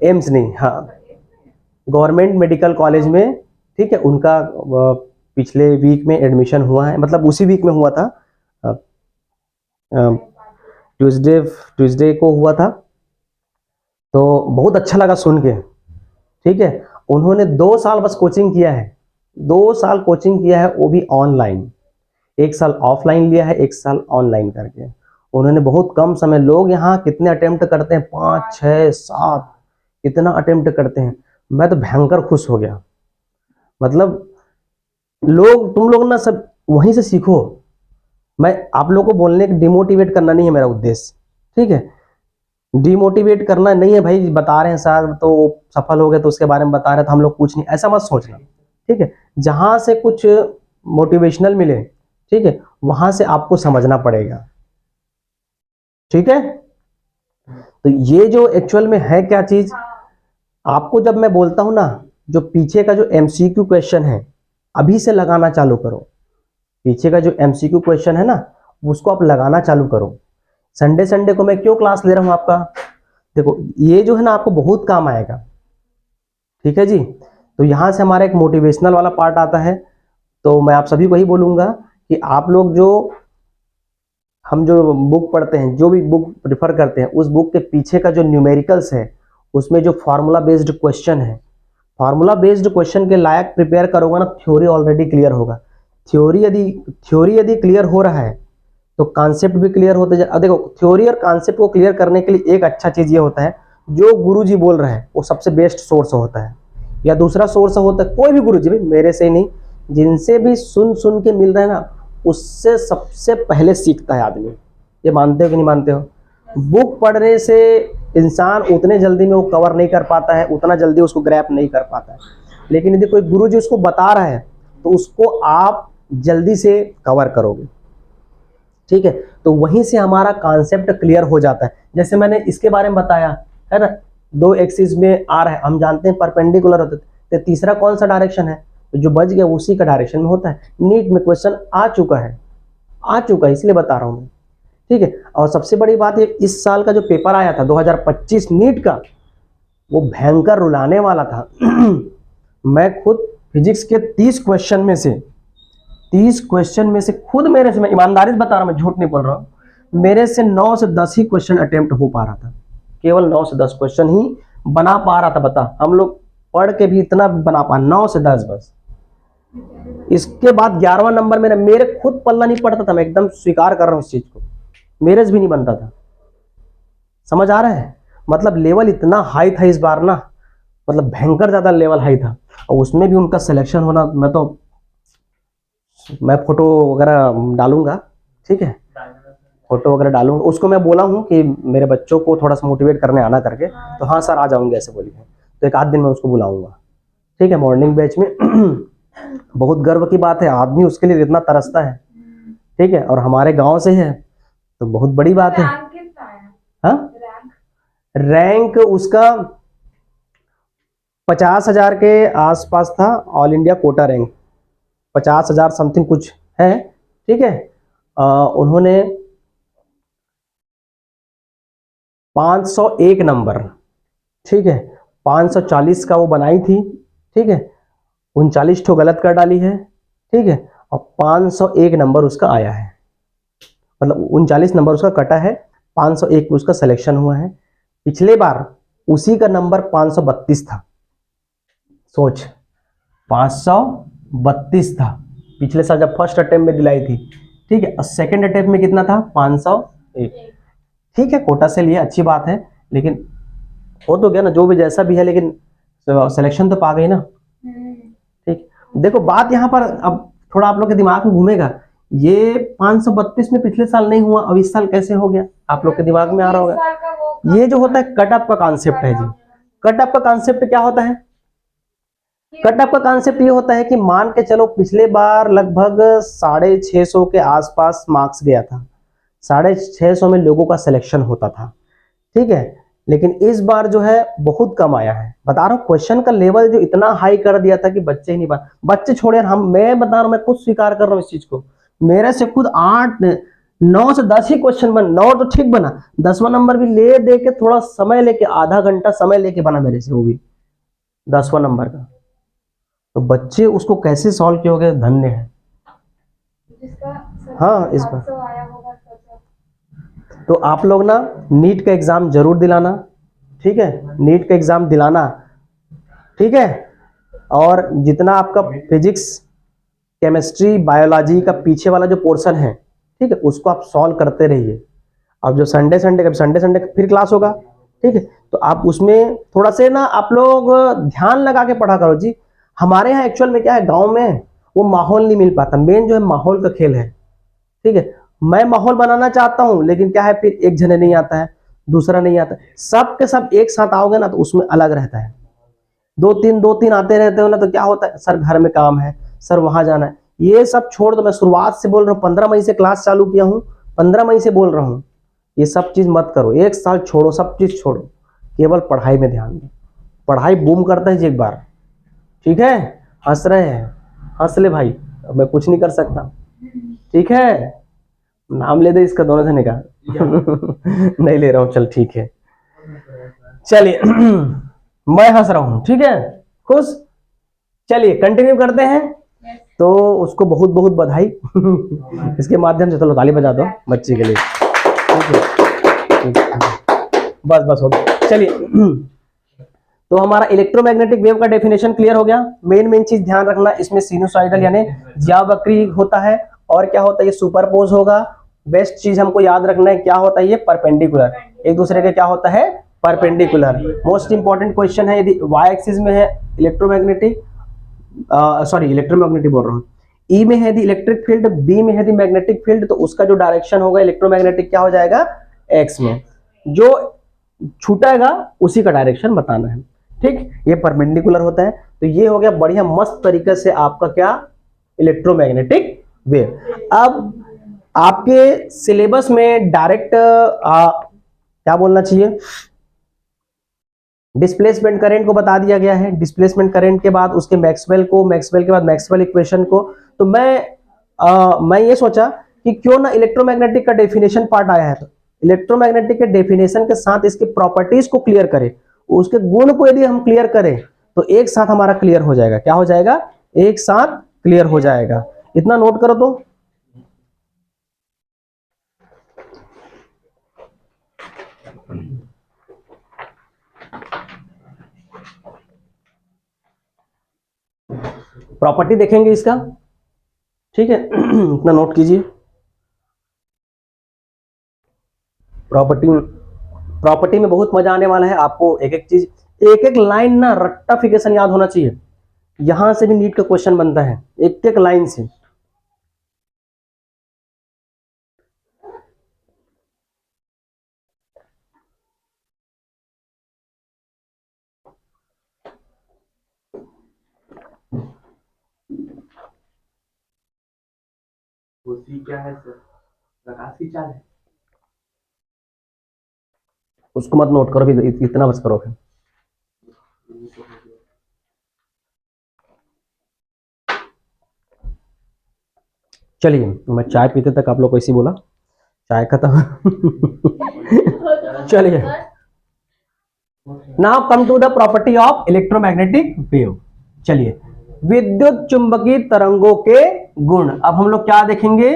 एम्स नहीं, हाँ गवर्नमेंट मेडिकल कॉलेज में। ठीक है, उनका पिछले वीक में एडमिशन हुआ है, मतलब उसी वीक में हुआ था, ट्यूसडे को हुआ था। तो बहुत अच्छा लगा सुन के। ठीक है, उन्होंने 2 साल बस कोचिंग किया है, 2 साल कोचिंग किया है, वो भी ऑनलाइन। 1 साल ऑफलाइन लिया है, 1 साल ऑनलाइन करके। उन्होंने बहुत कम समय, लोग यहाँ कितने अटेम्प्ट करते हैं, 5 6 7 कितना अटेम्प्ट करते हैं। मैं तो भयंकर खुश हो गया। मतलब लोग, तुम लोग ना सब वहीं से सीखो। मैं आप लोगों को बोलने के डिमोटिवेट करना नहीं है मेरा उद्देश्य, ठीक है। डिमोटिवेट करना नहीं है भाई, बता रहे हैं सर तो सफल हो गए तो उसके बारे में बता रहे हैं तो हम लोग कुछ नहीं, ऐसा मत सोचना, ठीक है। जहां से कुछ मोटिवेशनल मिले, ठीक है, वहां से आपको समझना पड़ेगा, ठीक है। तो ये जो एक्चुअल में है क्या चीज, आपको जब मैं बोलता हूं ना, जो पीछे का जो एमसीक्यू क्वेश्चन है अभी से लगाना चालू करो। पीछे का जो एमसीक्यू क्वेश्चन है ना, उसको आप लगाना चालू करो। संडे संडे को मैं क्यों क्लास ले रहा हूं आपका, देखो ये जो है ना आपको बहुत काम आएगा, ठीक है जी। तो यहां से हमारा एक मोटिवेशनल वाला पार्ट आता है। तो मैं आप सभी को ही बोलूंगा कि आप लोग जो, हम जो बुक पढ़ते हैं, जो भी बुक प्रिफर करते हैं, उस बुक के पीछे का जो न्यूमेरिकल्स है, उसमें जो फार्मूला बेस्ड क्वेश्चन है, फार्मूला बेस्ड क्वेश्चन के लायक प्रिपेयर करोगे ना, थ्योरी ऑलरेडी क्लियर होगा। थ्योरी यदि क्लियर हो रहा है तो कॉन्सेप्ट भी क्लियर होते जाए। अब देखो, थ्योरी और कॉन्सेप्ट को क्लियर करने के लिए एक अच्छा चीज ये होता है, जो गुरुजी बोल रहे हैं वो सबसे बेस्ट सोर्स होता है। या दूसरा सोर्स होता है कोई भी गुरुजी, भाई मेरे से नहीं, जिनसे भी सुन सुन के मिल रहा है ना, उससे सबसे पहले सीखता है आदमी। ये मानते हो कि नहीं मानते हो? बुक पढ़ने से इंसान उतने जल्दी में वो कवर नहीं कर पाता है, उतना जल्दी उसको ग्रैप नहीं कर पाता है। लेकिन यदि कोई गुरुजी उसको बता रहा है तो उसको आप जल्दी से कवर करोगे, ठीक है। तो वहीं से हमारा कॉन्सेप्ट क्लियर हो जाता है। जैसे मैंने इसके बारे में बताया है ना, 2 एक्सिस में आ रहा है, हम जानते हैं परपेंडिकुलर होते हैं, तो तीसरा कौन सा डायरेक्शन है, तो जो बच गया उसी का डायरेक्शन में होता है। नीट में क्वेश्चन आ चुका है, इसलिए बता रहा हूँ मैं, ठीक है। और सबसे बड़ी बात ये, इस साल का जो पेपर आया था 2025 नीट का, वो भयंकर रुलाने वाला था। मैं खुद फिजिक्स के 30 क्वेश्चन में से खुद मेरे से, मैं ईमानदारी से बता रहा हूं, मैं झूठ नहीं बोल रहा हूं, मेरे से 9 से 10 ही क्वेश्चन अटेम्प्ट हो पा रहा था। केवल 9 से 10 क्वेश्चन ही बना पा रहा था। बता, हम लोग पढ़ के भी इतना बना पा, 9 से 10 बस। इसके बाद 11वां नंबर मेरे खुद पल्ला नहीं पड़ता था। मैं एकदम स्वीकार कर रहा हूं इस चीज को, मेरे से भी नहीं बनता था। समझ आ रहा है? मतलब लेवल इतना हाई था इस बार ना, मतलब भयंकर ज्यादा लेवल हाई था। और उसमें भी उनका सिलेक्शन होना, मैं फोटो वगैरह डालूंगा, ठीक है, फोटो वगैरह डालूंगा। उसको मैं बोला हूँ कि मेरे बच्चों को थोड़ा सा मोटिवेट करने आना करके, तो हाँ सर आ जाऊंगे ऐसे बोली है। तो एक आध दिन में उसको बुलाऊंगा, ठीक है, मॉर्निंग बैच में। बहुत गर्व की बात है, आदमी उसके लिए इतना तरसता है, ठीक है, और हमारे गांव से है, तो बहुत बड़ी बात है। रैंक कितना आया? हाँ, रैंक रैंक उसका 50,000 के आसपास था, all India quota rank 50,000 something कुछ है, ठीक है। उन्होंने 501 नंबर, ठीक है, 540 का वो बनाई थी, ठीक है, 39 ठो गलत कर डाली है, ठीक है, और 501 नंबर उसका आया है। मतलब 39 नंबर उसका कटा है, 501 में उसका सिलेक्शन हुआ है। पिछले बार उसी का नंबर 532 था, सोच, 532 था पिछले साल जब फर्स्ट अटेम्प्ट में दिलाई थी, ठीक है। और सेकंड अटेम्प्ट में कितना था? 501, ठीक है, कोटा से लिया, अच्छी बात है। लेकिन हो तो गया ना, जो भी जैसा भी है, लेकिन सिलेक्शन तो पा गई ना, ठीक। देखो बात यहाँ पर अब थोड़ा आप लोग के दिमाग में घूमेगा, ये 532 में पिछले साल नहीं हुआ, अब इस साल कैसे हो गया, आप लोग के दिमाग में आ रहा होगा। ये जो होता है कट ऑफ का कॉन्सेप्ट है जी। कट ऑफ का कॉन्सेप्ट क्या होता है? कट ऑफ का कॉन्सेप्ट ये होता है कि मान के चलो पिछले बार लगभग 650 के आसपास मार्क्स गया था, 650 में लोगों का सिलेक्शन होता था, ठीक है। लेकिन इस बार जो है बहुत कम आया है। बता रहा हूँ, क्वेश्चन का लेवल जो इतना हाई कर दिया था कि बच्चे ही नहीं बना, बच्चे छोड़े, मैं बता रहा हूँ, मैं खुद स्वीकार कर रहा हूँ इस चीज को। मेरे से खुद 9 से 10 ही क्वेश्चन बना, 9 तो ठीक बना, 10वां नंबर भी ले दे के थोड़ा समय लेके, आधा घंटा समय लेके बना मेरे से, वो भी 10वां नंबर का। तो बच्चे उसको कैसे सॉल्व किए होंगे, धन्य है। हाँ, इस बार आया होगा तो आप लोग ना नीट का एग्जाम जरूर दिलाना, ठीक है, नीट का एग्जाम दिलाना, ठीक है। और जितना आपका फिजिक्स, केमिस्ट्री, बायोलॉजी का पीछे वाला जो पोर्शन है, ठीक है, उसको आप सॉल्व करते रहिए। अब जो संडे संडे फिर क्लास होगा, ठीक है, तो आप उसमें थोड़ा से ना आप लोग ध्यान लगा के पढ़ा करो जी। हमारे यहाँ एक्चुअल में क्या है, गांव में वो माहौल नहीं मिल पाता, मेन जो है माहौल का खेल है, ठीक है। मैं माहौल बनाना चाहता हूं, लेकिन क्या है, फिर एक जने नहीं आता है, दूसरा नहीं आता है, सब के सब एक साथ आओगे ना तो उसमें अलग रहता है। दो तीन आते रहते हो ना, तो क्या होता है, सर घर में काम है, सर वहां जाना है, ये सब छोड़ दो। मैं शुरुआत से बोल रहा हूँ, 15 मई से क्लास चालू किया हूँ, 15 मई से बोल रहा हूँ, ये सब चीज मत करो, एक साल छोड़ो, सब चीज छोड़ो, केवल पढ़ाई में ध्यान दो। पढ़ाई बूम करता है जी एक बार, ठीक है। हंस रहे हैं, हंस ले भाई, अब मैं कुछ नहीं कर सकता, ठीक है। नाम ले दे इसका, दोनों जने का नहीं ले रहा हूं, चल ठीक है, चलिए मैं हंस रहा हूं, ठीक है, खुश। चलिए कंटिन्यू करते हैं। तो उसको बहुत बहुत बधाई इसके माध्यम से, चलो ताली बजा दो बच्ची के लिए, ठीक है? बस बस हो गया, चलिए। तो हमारा इलेक्ट्रोमैग्नेटिक वेव का डेफिनेशन क्लियर हो गया। मेन चीज ध्यान रखना, इसमें सिनुसाइडल यानी ज्यावक्री होता है, और क्या होता है, ये सुपरपोज होगा। बेस्ट चीज हमको याद रखना है, क्या होता है ये, परपेंडिकुलर, एक दूसरे के क्या होता है, परपेंडिकुलर। मोस्ट इंपॉर्टेंट क्वेश्चन है, यदि वाई एक्सिस में है इलेक्ट्रोमैग्नेटिक, इलेक्ट्रोमैग्नेटिक बोल रहा हूँ, ई में है इलेक्ट्रिक फील्ड, बी में है मैग्नेटिक फील्ड, तो उसका जो डायरेक्शन होगा इलेक्ट्रोमैग्नेटिक क्या हो जाएगा, एक्स में, जो छूटेगा उसी का डायरेक्शन बताना है, ठीक। ये परपेंडिकुलर होता है। तो ये हो गया बढ़िया मस्त तरीके से आपका क्या, इलेक्ट्रोमैग्नेटिक वेव। अब आपके सिलेबस में डायरेक्ट क्या बोलना चाहिए, डिस्प्लेसमेंट करंट को बता दिया गया है। डिस्प्लेसमेंट करंट के बाद उसके मैक्सवेल को, मैक्सवेल के बाद मैक्सवेल इक्वेशन को। तो मैं ये सोचा कि क्यों ना इलेक्ट्रोमैग्नेटिक का डेफिनेशन पार्ट आया है, तो इलेक्ट्रोमैग्नेटिक के डेफिनेशन के साथ इसके प्रॉपर्टीज को क्लियर करें, उसके गुण को यदि हम क्लियर करें तो एक साथ हमारा क्लियर हो जाएगा। क्या हो जाएगा, एक साथ क्लियर हो जाएगा। इतना नोट करो तो प्रॉपर्टी देखेंगे इसका, ठीक है। इतना नोट कीजिए, प्रॉपर्टी में बहुत मजा आने वाला है आपको। एक एक चीज, एक एक लाइन ना रट्टाफिकेशन याद होना चाहिए। यहां से भी नीट का क्वेश्चन बनता है एक एक लाइन से। क्या है सर, प्रकाश की चाल है, उसको मत नोट करो, इतना बस करो फिर। चलिए, मैं चाय पीते तक आप लोग को ऐसे बोला, चाय खत्म। चलिए, now come to the property of electromagnetic wave. चलिए, विद्युत चुंबकीय तरंगों के गुण। अब हम लोग क्या देखेंगे,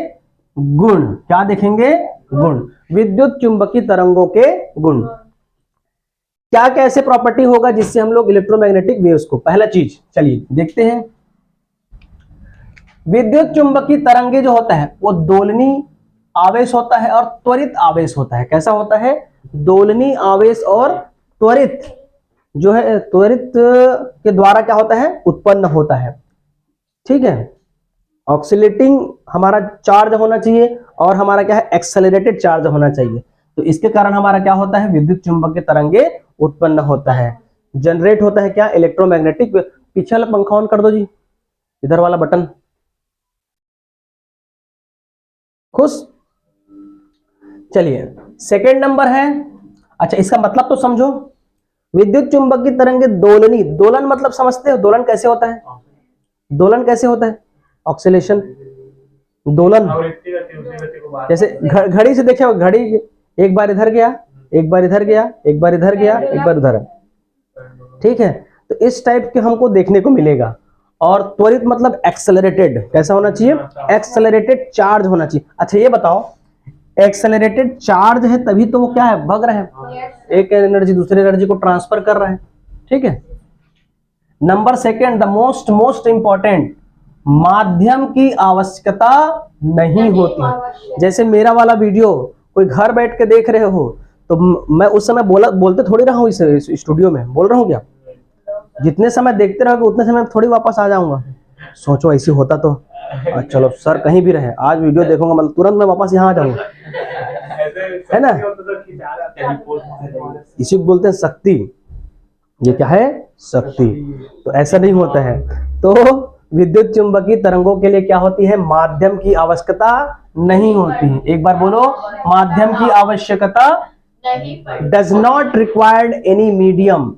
गुण, क्या देखेंगे, गुण, विद्युत चुंबकीय तरंगों के गुण। क्या कैसे प्रॉपर्टी होगा जिससे हम लोग इलेक्ट्रोमैग्नेटिक वेव्स को, पहला चीज चलिए देखते हैं। विद्युत चुंबकीय तरंगे जो होता है वो दोलनी आवेश होता है और त्वरित आवेश होता है। कैसा होता है, दोलनी आवेश और त्वरित, जो है त्वरित के द्वारा क्या होता है, उत्पन्न होता है, ठीक है। ऑक्सीलेटिंग हमारा चार्ज होना चाहिए और हमारा क्या है, एक्सेलरेटेड चार्ज होना चाहिए। तो इसके कारण हमारा क्या होता है, विद्युत चुंबकीय तरंगे उत्पन्न होता है, जनरेट होता है क्या, इलेक्ट्रोमैग्नेटिक। पीछे वाला पंखा ऑन कर दो जी, इधर वाला बटन, खुश। चलिए, सेकेंड नंबर है, अच्छा इसका मतलब तो समझो। विद्युत चुंबकीय तरंगे दोलनी, दोलन मतलब समझते हो, दोलन कैसे होता है, दोलन कैसे होता है, ऑक्सीलेशन, दोलन। जैसे घड़ी से देखे, घड़ी एक बार इधर गया, एक बार इधर गया, एक बार इधर गया, एक बार उधर, ठीक है। तो इस टाइप के हमको देखने को मिलेगा। और त्वरित मतलब एक्सेलरेटेड, कैसा होना चाहिए, एक्सेलरेटेड चार्ज होना चाहिए। अच्छा ये बताओ, एक्सेलरेटेड चार्ज है तभी तो वो क्या है, भग रहे हैं, एक एनर्जी दूसरे एनर्जी को ट्रांसफर कर रहे हैं, ठीक है। Number second, the most most important, माध्यम की आवश्यकता नहीं होती। जैसे मेरा वाला वीडियो कोई घर बैठ के देख रहे हो तो मैं उस समय बोलते थोड़ी रहा हूँ इस स्टूडियो में, बोल रहा हूँ क्या? जितने समय देखते रहोगे उतने समय थोड़ी वापस आ जाऊंगा। सोचो ऐसी होता तो चलो सर कहीं भी रहे, आज वीडियो देखूंगा मतलब तुरंत मैं वापस यहाँ आ जाऊंगा, है ना? इसी को बोलते हैं शक्ति। ये क्या है? शक्ति। तो ऐसा नहीं होता है। तो विद्युत चुंबकीय तरंगों के लिए क्या होती है? माध्यम की आवश्यकता नहीं होती है। एक बार बोलो, माध्यम की आवश्यकता does not required any medium,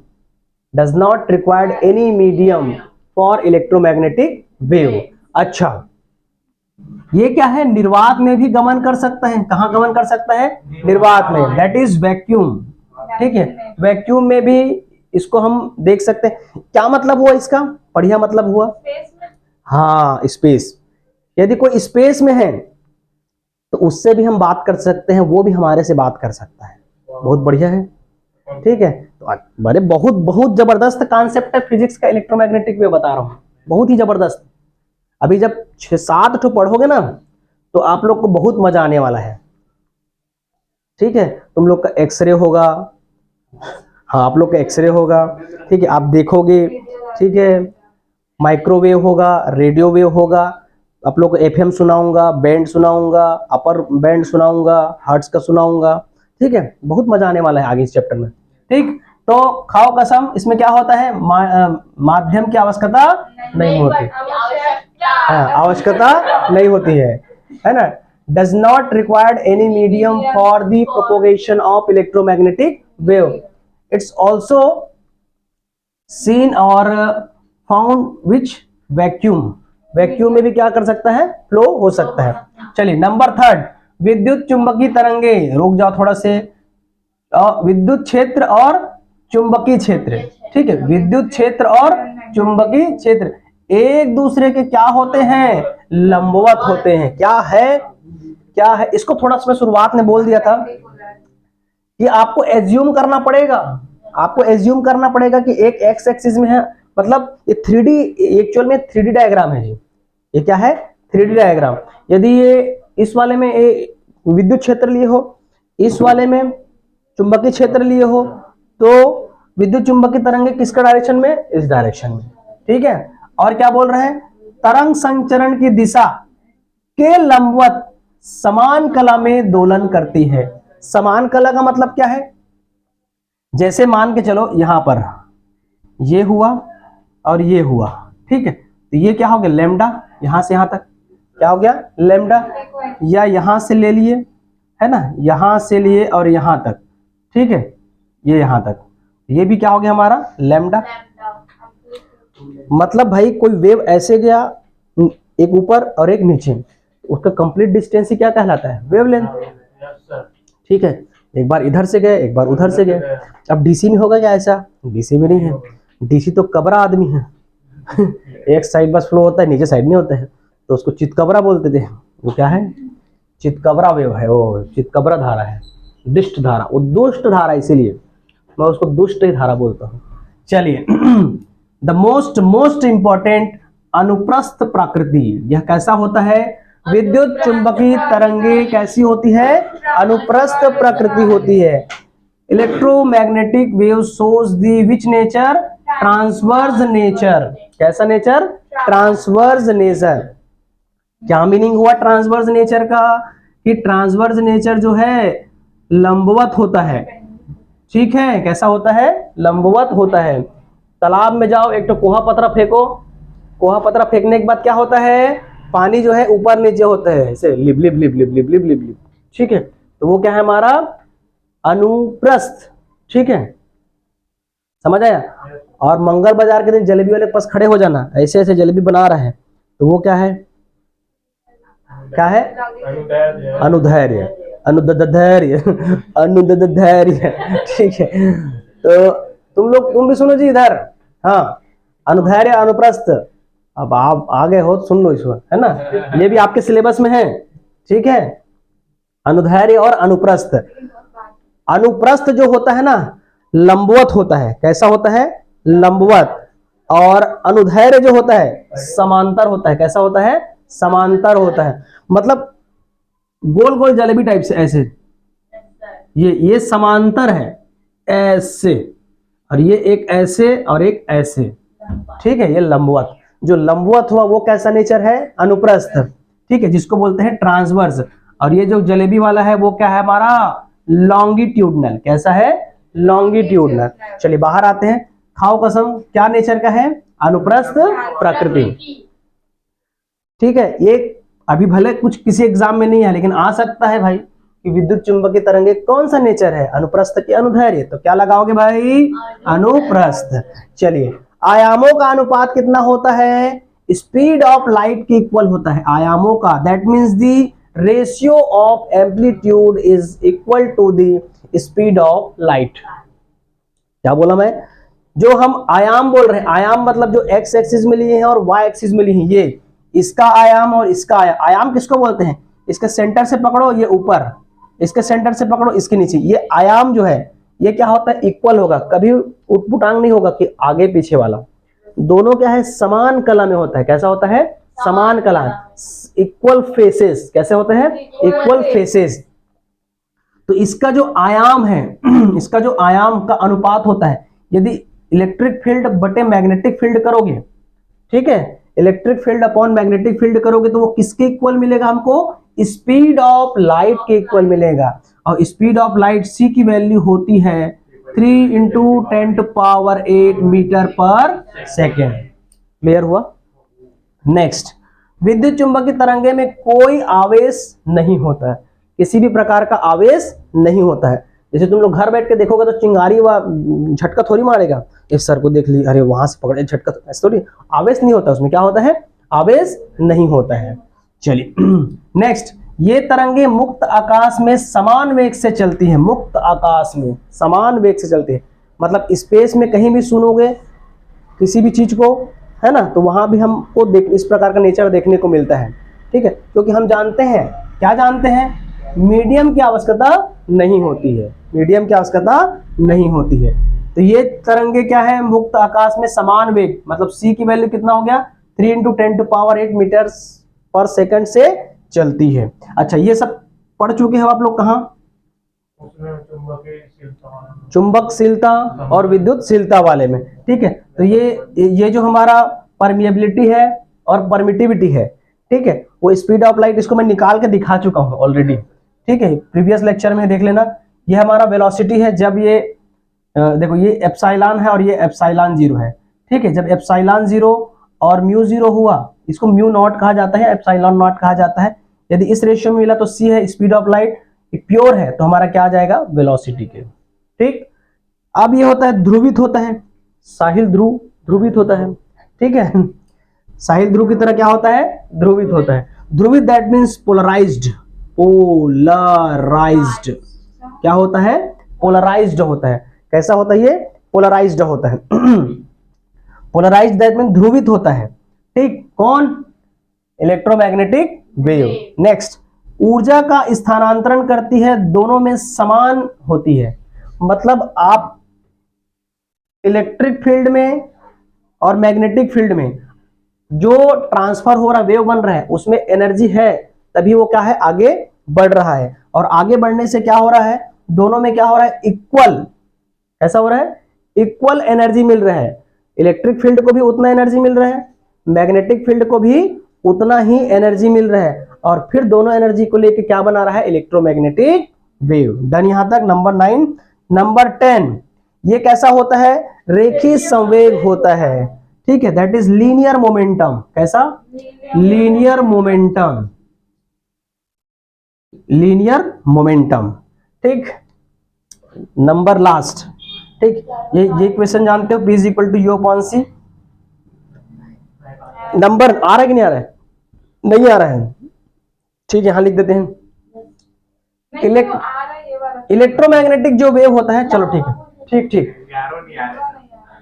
does not required any medium for electromagnetic wave. अच्छा, ये क्या है? निर्वात में भी गमन कर सकता है। कहां गमन कर सकता है? निर्वात में, दैट इज वैक्यूम। ठीक है, वैक्यूम में भी इसको हम देख सकते हैं। क्या मतलब हुआ इसका? बढ़िया मतलब हुआ, हाँ स्पेस। यदि कोई स्पेस में है तो उससे भी हम बात कर सकते हैं, वो भी हमारे से बात कर सकता है। बहुत बढ़िया है। ठीक है, तो बड़े बहुत बहुत जबरदस्त कॉन्सेप्ट है फिजिक्स का, इलेक्ट्रोमैग्नेटिक वेव बता रहा हूं, बहुत ही जबरदस्त। अभी जब 6-7 ठो पढ़ोगे ना तो आप लोग को बहुत मजा आने वाला है। ठीक है, तुम लोग का एक्सरे होगा, हाँ आप लोग का एक्सरे होगा। ठीक है, आप देखोगे। ठीक है, माइक्रोवेव होगा, रेडियो वेव होगा, आप लोग को एफएम सुनाऊंगा, बैंड सुनाऊंगा, अपर बैंड सुनाऊंगा, हर्ट्ज का सुनाऊंगा। ठीक है, बहुत मजा आने वाला है आगे इस चैप्टर में। ठीक, तो खाओ कसम, इसमें क्या होता है? माध्यम की आवश्यकता नहीं होती, हाँ आवश्यकता नहीं होती है ना? Does not required any medium for the propagation of electromagnetic wave. It's also seen और फाउंड विच वैक्यूम, वैक्यूम में भी क्या कर सकता है? फ्लो हो सकता है। चलिए नंबर थर्ड, विद्युत चुंबकीय तरंगे। रुक जाओ थोड़ा से, विद्युत क्षेत्र और चुंबकीय क्षेत्र। ठीक है, विद्युत क्षेत्र और चुंबकीय क्षेत्र एक दूसरे के क्या होते हैं? लंबवत होते हैं। क्या है? क्या है? इसको थोड़ा सा मैं शुरुआत में बोल दिया था कि आपको एज्यूम करना पड़ेगा, आपको एज्यूम करना पड़ेगा कि एक एक्स एक्सिस में है, मतलब ये 3D, एक्चुअल में 3D डायग्राम है जी। ये क्या है? 3D diagram. यदि ये इस वाले में विद्युत क्षेत्र लिए हो, इस वाले में चुंबकीय क्षेत्र लिए हो, तो विद्युत चुंबकीय तरंगे किसका डायरेक्शन में? इस डायरेक्शन में। ठीक है, और क्या बोल रहे हैं? तरंग संचरण की दिशा के लंबवत समान कला में दोलन करती है। समान कला का मतलब क्या है? जैसे मान के चलो यहां पर ये हुआ और ये हुआ, ठीक है, तो ये क्या हो गया? लैम्डा, यहां से यहां तक क्या हो गया? लैम्डा। या यहां से ले लिए, है ना, यहां से लिए और यहां तक, ठीक है, ये यहां तक, ये भी क्या हो गया हमारा? लैम्डा। मतलब भाई कोई वेव ऐसे गया, एक ऊपर और एक नीचे, उसका कंप्लीट डिस्टेंस ही क्या कहलाता है? वेवलेंथ। ठीक है, एक बार इधर से गए, एक बार उधर से गए। अब डीसी में होगा क्या ऐसा? डीसी में नहीं है, डीसी तो कबरा आदमी है एक साइड बस फ्लो होता है, नीचे साइड नहीं होता है, तो उसको चितकबरा बोलते थे। वो क्या है? चितकबरा वेव है, वो चितकबरा धारा है, दुष्ट धारा, वो दुष्ट धारा, इसीलिए मैं उसको दुष्ट ही धारा बोलता हूँ। चलिए द मोस्ट मोस्ट इंपॉर्टेंट, अनुप्रस्थ प्रकृति। यह कैसा होता है? विद्युत चुंबकीय तरंगे कैसी होती है? अनुप्रस्थ प्रकृति होती है। Electromagnetic wave shows the which nature? Transverse nature. कैसा नेचर? Transverse nature. क्या मीनिंग हुआ ट्रांसवर्स नेचर का? कि ट्रांसवर्स नेचर जो है लंबवत होता है। ठीक है, कैसा होता है? लंबवत होता है। तालाब में जाओ, एक तो कोहा पत्थर फेंको, कोहा पत्थर फेंकने के बाद क्या होता है? पानी जो है ऊपर नीचे होता है, ऐसे lip lip lip lip lip lip lip lip. ठीक है, तो वो क्या है हमारा? अनुप्रस्थ। ठीक है, समझ आया? और मंगल बाजार के दिन जलेबी वाले के पास खड़े हो जाना, ऐसे ऐसे जलेबी बना रहे हैं, तो वो क्या है? क्या है? अनुधैर्य, अनुदधैर्य, अनुदधैर्य। ठीक है, तो तुम भी सुनो जी इधर। हाँ, अनुधैर्य, अनुप्रस्थ। अब आप आ गए हो तो सुन लो इसको, है ना, ये भी आपके सिलेबस में है। ठीक है, अनुधैर्य और अनुप्रस्थ। अनुप्रस्थ जो होता है ना, लंबवत होता है। कैसा होता है? लंबवत। और अनुदैर्घ्य जो होता है समांतर होता है। कैसा होता है? समांतर होता है। मतलब गोल गोल जलेबी टाइप से ऐसे, ये समांतर है ऐसे, और ये एक ऐसे और एक ऐसे, ठीक है, ये लंबवत। जो लंबवत हुआ वो कैसा नेचर है? अनुप्रस्थ, ठीक है, जिसको बोलते हैं ट्रांसवर्स। और ये जो जलेबी वाला है वो क्या है हमारा? लॉन्गिट्यूडनल। कैसा है? लॉन्गिट्यूडनल। चलिए बाहर आते हैं। खाओ कसम क्या नेचर का है? अनुप्रस्थ प्रकृति, ठीक है। ये अभी भले कुछ किसी एग्जाम में नहीं है, लेकिन आ सकता है भाई कि विद्युत चुंबकीय तरंगे कौन सा नेचर है? अनुप्रस्थ की अनुदैर्घ्य। तो क्या लगाओगे भाई? अनुप्रस्थ। चलिए, आयामों का अनुपात कितना होता है? स्पीड ऑफ लाइट के इक्वल होता है। आयामों का, that means the ratio of amplitude is equal to the speed of light. क्या बोला मैं? जो हम आयाम बोल रहे हैं, आयाम मतलब जो एक्स एक्सिस में लिए हैं और वाई एक्सिस में लिए हैं, ये इसका आयाम और इसका आयाम। आयाम किसको बोलते हैं? इसके सेंटर से पकड़ो ये ऊपर, इसके सेंटर से पकड़ो इसके नीचे। ये आयाम जो है ये क्या होता है? इक्वल होगा, कभी उठपुटांग नहीं होगा कि आगे पीछे वाला। दोनों क्या है? समान कला में होता है। कैसा होता है? समान कला, इक्वल फेसेस। कैसे होते हैं? Equal faces. तो इसका जो आयाम है इसका जो आयाम का अनुपात होता है, यदि इलेक्ट्रिक फील्ड बटे मैग्नेटिक फील्ड करोगे, ठीक है, electric field upon magnetic field करोगे तो वो किसके इक्वल मिलेगा हमको? स्पीड ऑफ लाइट के इक्वल मिलेगा। और स्पीड ऑफ लाइट सी की वैल्यू होती है 3 इंटू 10⁸ मीटर पर सेकेंड। क्लियर हुआ? नेक्स्ट, विद्युत चुंबकीय तरंगे में कोई आवेश नहीं होता है, किसी भी प्रकार का आवेश नहीं होता है। जैसे तुम लोग घर बैठ के देखोगे तो चिंगारी व झटका थोड़ी मारेगा, इस सर को देख ली, अरे वहां से पकड़े झटका, ऐसा थोड़ी। आवेश नहीं होता उसमें। क्या होता है? आवेश नहीं होता है। चलिए नेक्स्ट, ये तरंगे मुक्त आकाश में समान वेग से चलती है। मुक्त आकाश में समान वेग से चलती है, मतलब स्पेस में कहीं भी सुनोगे किसी भी चीज को, है ना, तो वहां भी हमको इस प्रकार का नेचर देखने को मिलता है, ठीक है। क्योंकि हम जानते हैं, क्या जानते हैं? मीडियम की आवश्यकता नहीं होती है, मीडियम की आवश्यकता नहीं होती है। तो ये तरंगे क्या है? मुक्त आकाश में समान वेग, मतलब सी की वैल्यू कितना हो गया? 3 इंटू 10⁸ मीटर पर सेकंड से चलती है। अच्छा, ये सब पढ़ चुके हो आप लोग कहाँ? चुंबकशीलता और विद्युतशीलता वाले में, ठीक है। तो ये जो हमारा परमिएबिलिटी है और परमिटिविटी है, ठीक है, वो स्पीड ऑफ लाइट, इसको मैं निकाल के दिखा चुका हूं ऑलरेडी, ठीक है, प्रीवियस लेक्चर में देख लेना। ये हमारा वेलोसिटी है, जब ये देखो ये एप्सिलॉन है और ये एप्सिलॉन 0 है, ठीक है। जब एप्सिलॉन 0 और म्यू 0 हुआ, इसको म्यू नॉट कहा जाता है, एप्सिलॉन नॉट कहा जाता है। यदि इस रेशियो में मिला तो सी है स्पीड ऑफ लाइट, प्योर है तो हमारा क्या आ जाएगा? वेलोसिटी के, ठीक। अब ये होता है ध्रुवित होता है, साहिल ध्रुव ध्रुवित होता है, ठीक है। साहिल ध्रुव की तरह क्या होता है? ध्रुवित होता है। ध्रुवित दैट मीन्स पोलराइज्ड, पोलराइज्ड। क्या होता है? पोलराइज्ड होता है। कैसा होता है ये? पोलराइज्ड होता है। पोलराइज्ड दैट मीन्स ध्रुवित होता है, ठीक। कौन? Electromagnetic wave. नेक्स्ट, ऊर्जा का स्थानांतरण करती है, दोनों में समान होती है। मतलब आप इलेक्ट्रिक फील्ड में और मैग्नेटिक फील्ड में जो ट्रांसफर हो रहा, वेव बन रहा है, उसमें एनर्जी है, तभी वो क्या है? आगे बढ़ रहा है। और आगे बढ़ने से क्या हो रहा है? दोनों में क्या हो रहा है? इक्वल। ऐसा हो रहा है, इक्वल एनर्जी मिल रहा है। इलेक्ट्रिक फील्ड को भी उतना एनर्जी मिल रहा है, मैग्नेटिक फील्ड को भी उतना ही एनर्जी मिल रहा है, और फिर दोनों एनर्जी को लेके क्या बना रहा है? Electromagnetic wave. डन यहां तक? नंबर 9। नंबर 10, ये कैसा होता है? रेखीय संवेग होता है, ठीक है, दैट इज लीनियर मोमेंटम। कैसा? लीनियर मोमेंटम, लीनियर मोमेंटम, ठीक। नंबर लास्ट, ठीक। ये क्वेश्चन जानते हो, P is equal to U upon C। Number आ रहा है कि नहीं आ रहा है? नहीं आ रहा है, ठीक है, यहां लिख देते हैं। इलेक्ट्रोमैग्नेटिक जो वेव होता है, चलो ठीक है, ठीक ठीक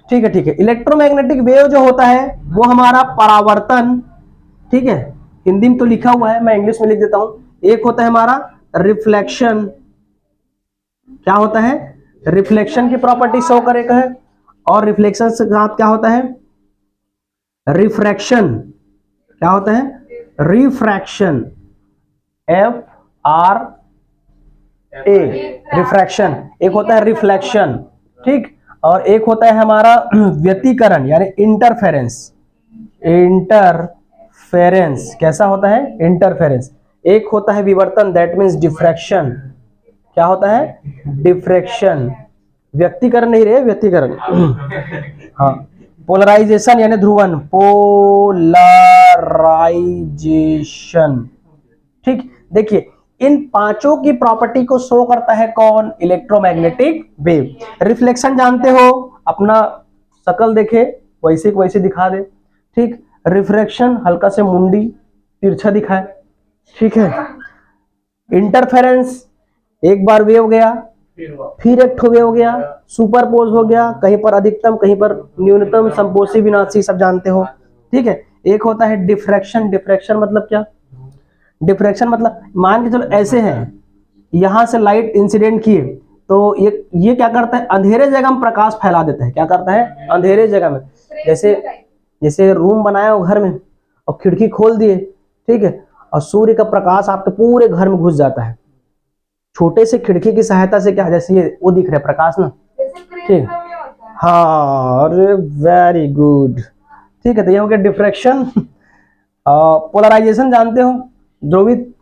ठीक है, ठीक है। इलेक्ट्रोमैग्नेटिक वेव जो होता है वो हमारा परावर्तन, ठीक है, हिंदी में तो लिखा हुआ है, मैं इंग्लिश में लिख देता हूं। एक होता है हमारा रिफ्लेक्शन। क्या होता है? रिफ्लेक्शन की प्रॉपर्टी शो करेगा है, और रिफ्लेक्शन के साथ क्या होता है? रिफ्रैक्शन, क्या होता है? Refraction, FRA, refraction. एक होता है रिफ्लेक्शन, ठीक, और एक होता है हमारा व्यतिकरण यानी इंटरफेरेंस। इंटरफेरेंस कैसा होता है? इंटरफेरेंस। एक होता है विवर्तन, दैट मीन्स डिफ्रैक्शन। क्या होता है? डिफ्रैक्शन। व्यक्तिकरण नहीं रहे, व्यतिकरण। हाँ, पोलराइजेशन यानी ध्रुवन, पोलराइजेशन, ठीक। देखिए, इन पांचों की प्रॉपर्टी को शो करता है कौन? Electromagnetic wave. रिफ्लेक्शन जानते हो, अपना शकल देखे वैसे वैसे दिखा दे, ठीक। रिफ्रैक्शन हल्का से मुंडी तिरछा दिखाए, ठीक है। इंटरफेरेंस, एक बार वेव गया फिर एक ठो वेव गया, सुपरपोज हो गया, कहीं पर अधिकतम कहीं पर न्यूनतम, संपोषी विनाशी, सब जानते हो, ठीक है। एक होता है डिफ्रैक्शन। डिफ्रैक्शन मतलब क्या? डिफ्रैक्शन मतलब मान के चलो ऐसे है, यहां से लाइट इंसिडेंट किए तो ये क्या करता है? अंधेरे जगह में प्रकाश फैला देता है। क्या करता है? अंधेरे जगह में, जैसे जैसे रूम बनाया हो घर में और खिड़की खोल दिए, ठीक है, और सूर्य का प्रकाश आपके पूरे घर में घुस जाता है। छोटे से खिड़की की सहायता से क्या, जैसे ये वो दिख रहा है प्रकाश ना, ठीक। हाँ, अरे वेरी गुड, ठीक है। तो ये हो गया डिफ्रैक्शन। पोलराइजेशन जानते हो, ध्रुवित।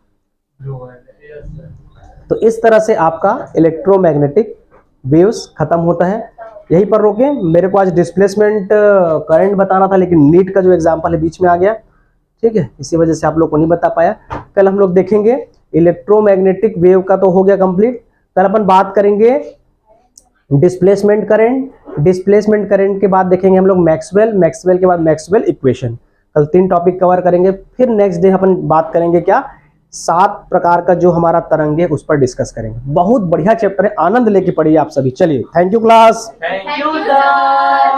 तो इस तरह से आपका इलेक्ट्रोमैग्नेटिक वेव्स खत्म होता है। यहीं पर रोके, मेरे को आज डिस्प्लेसमेंट करंट बताना था, लेकिन नीट का जो एग्जांपल है बीच में आ गया, ठीक है, इसी वजह से आप लोग को नहीं बता पाया। कल हम लोग देखेंगे इलेक्ट्रोमैग्नेटिक वेव का, तो हो गया कंप्लीट। कल अपन बात करेंगे डिस्प्लेसमेंट करंट, डिस्प्लेसमेंट करंट के बाद देखेंगे हम लोग मैक्सवेल, मैक्सवेल के बाद मैक्सवेल इक्वेशन। कल 3 टॉपिक कवर करेंगे। फिर नेक्स्ट डे अपन बात करेंगे क्या, 7 प्रकार का जो हमारा तरंग है उस पर डिस्कस करेंगे। बहुत बढ़िया चैप्टर है, आनंद लेके पढ़िए आप सभी। चलिए, thank you class. Thank you sir.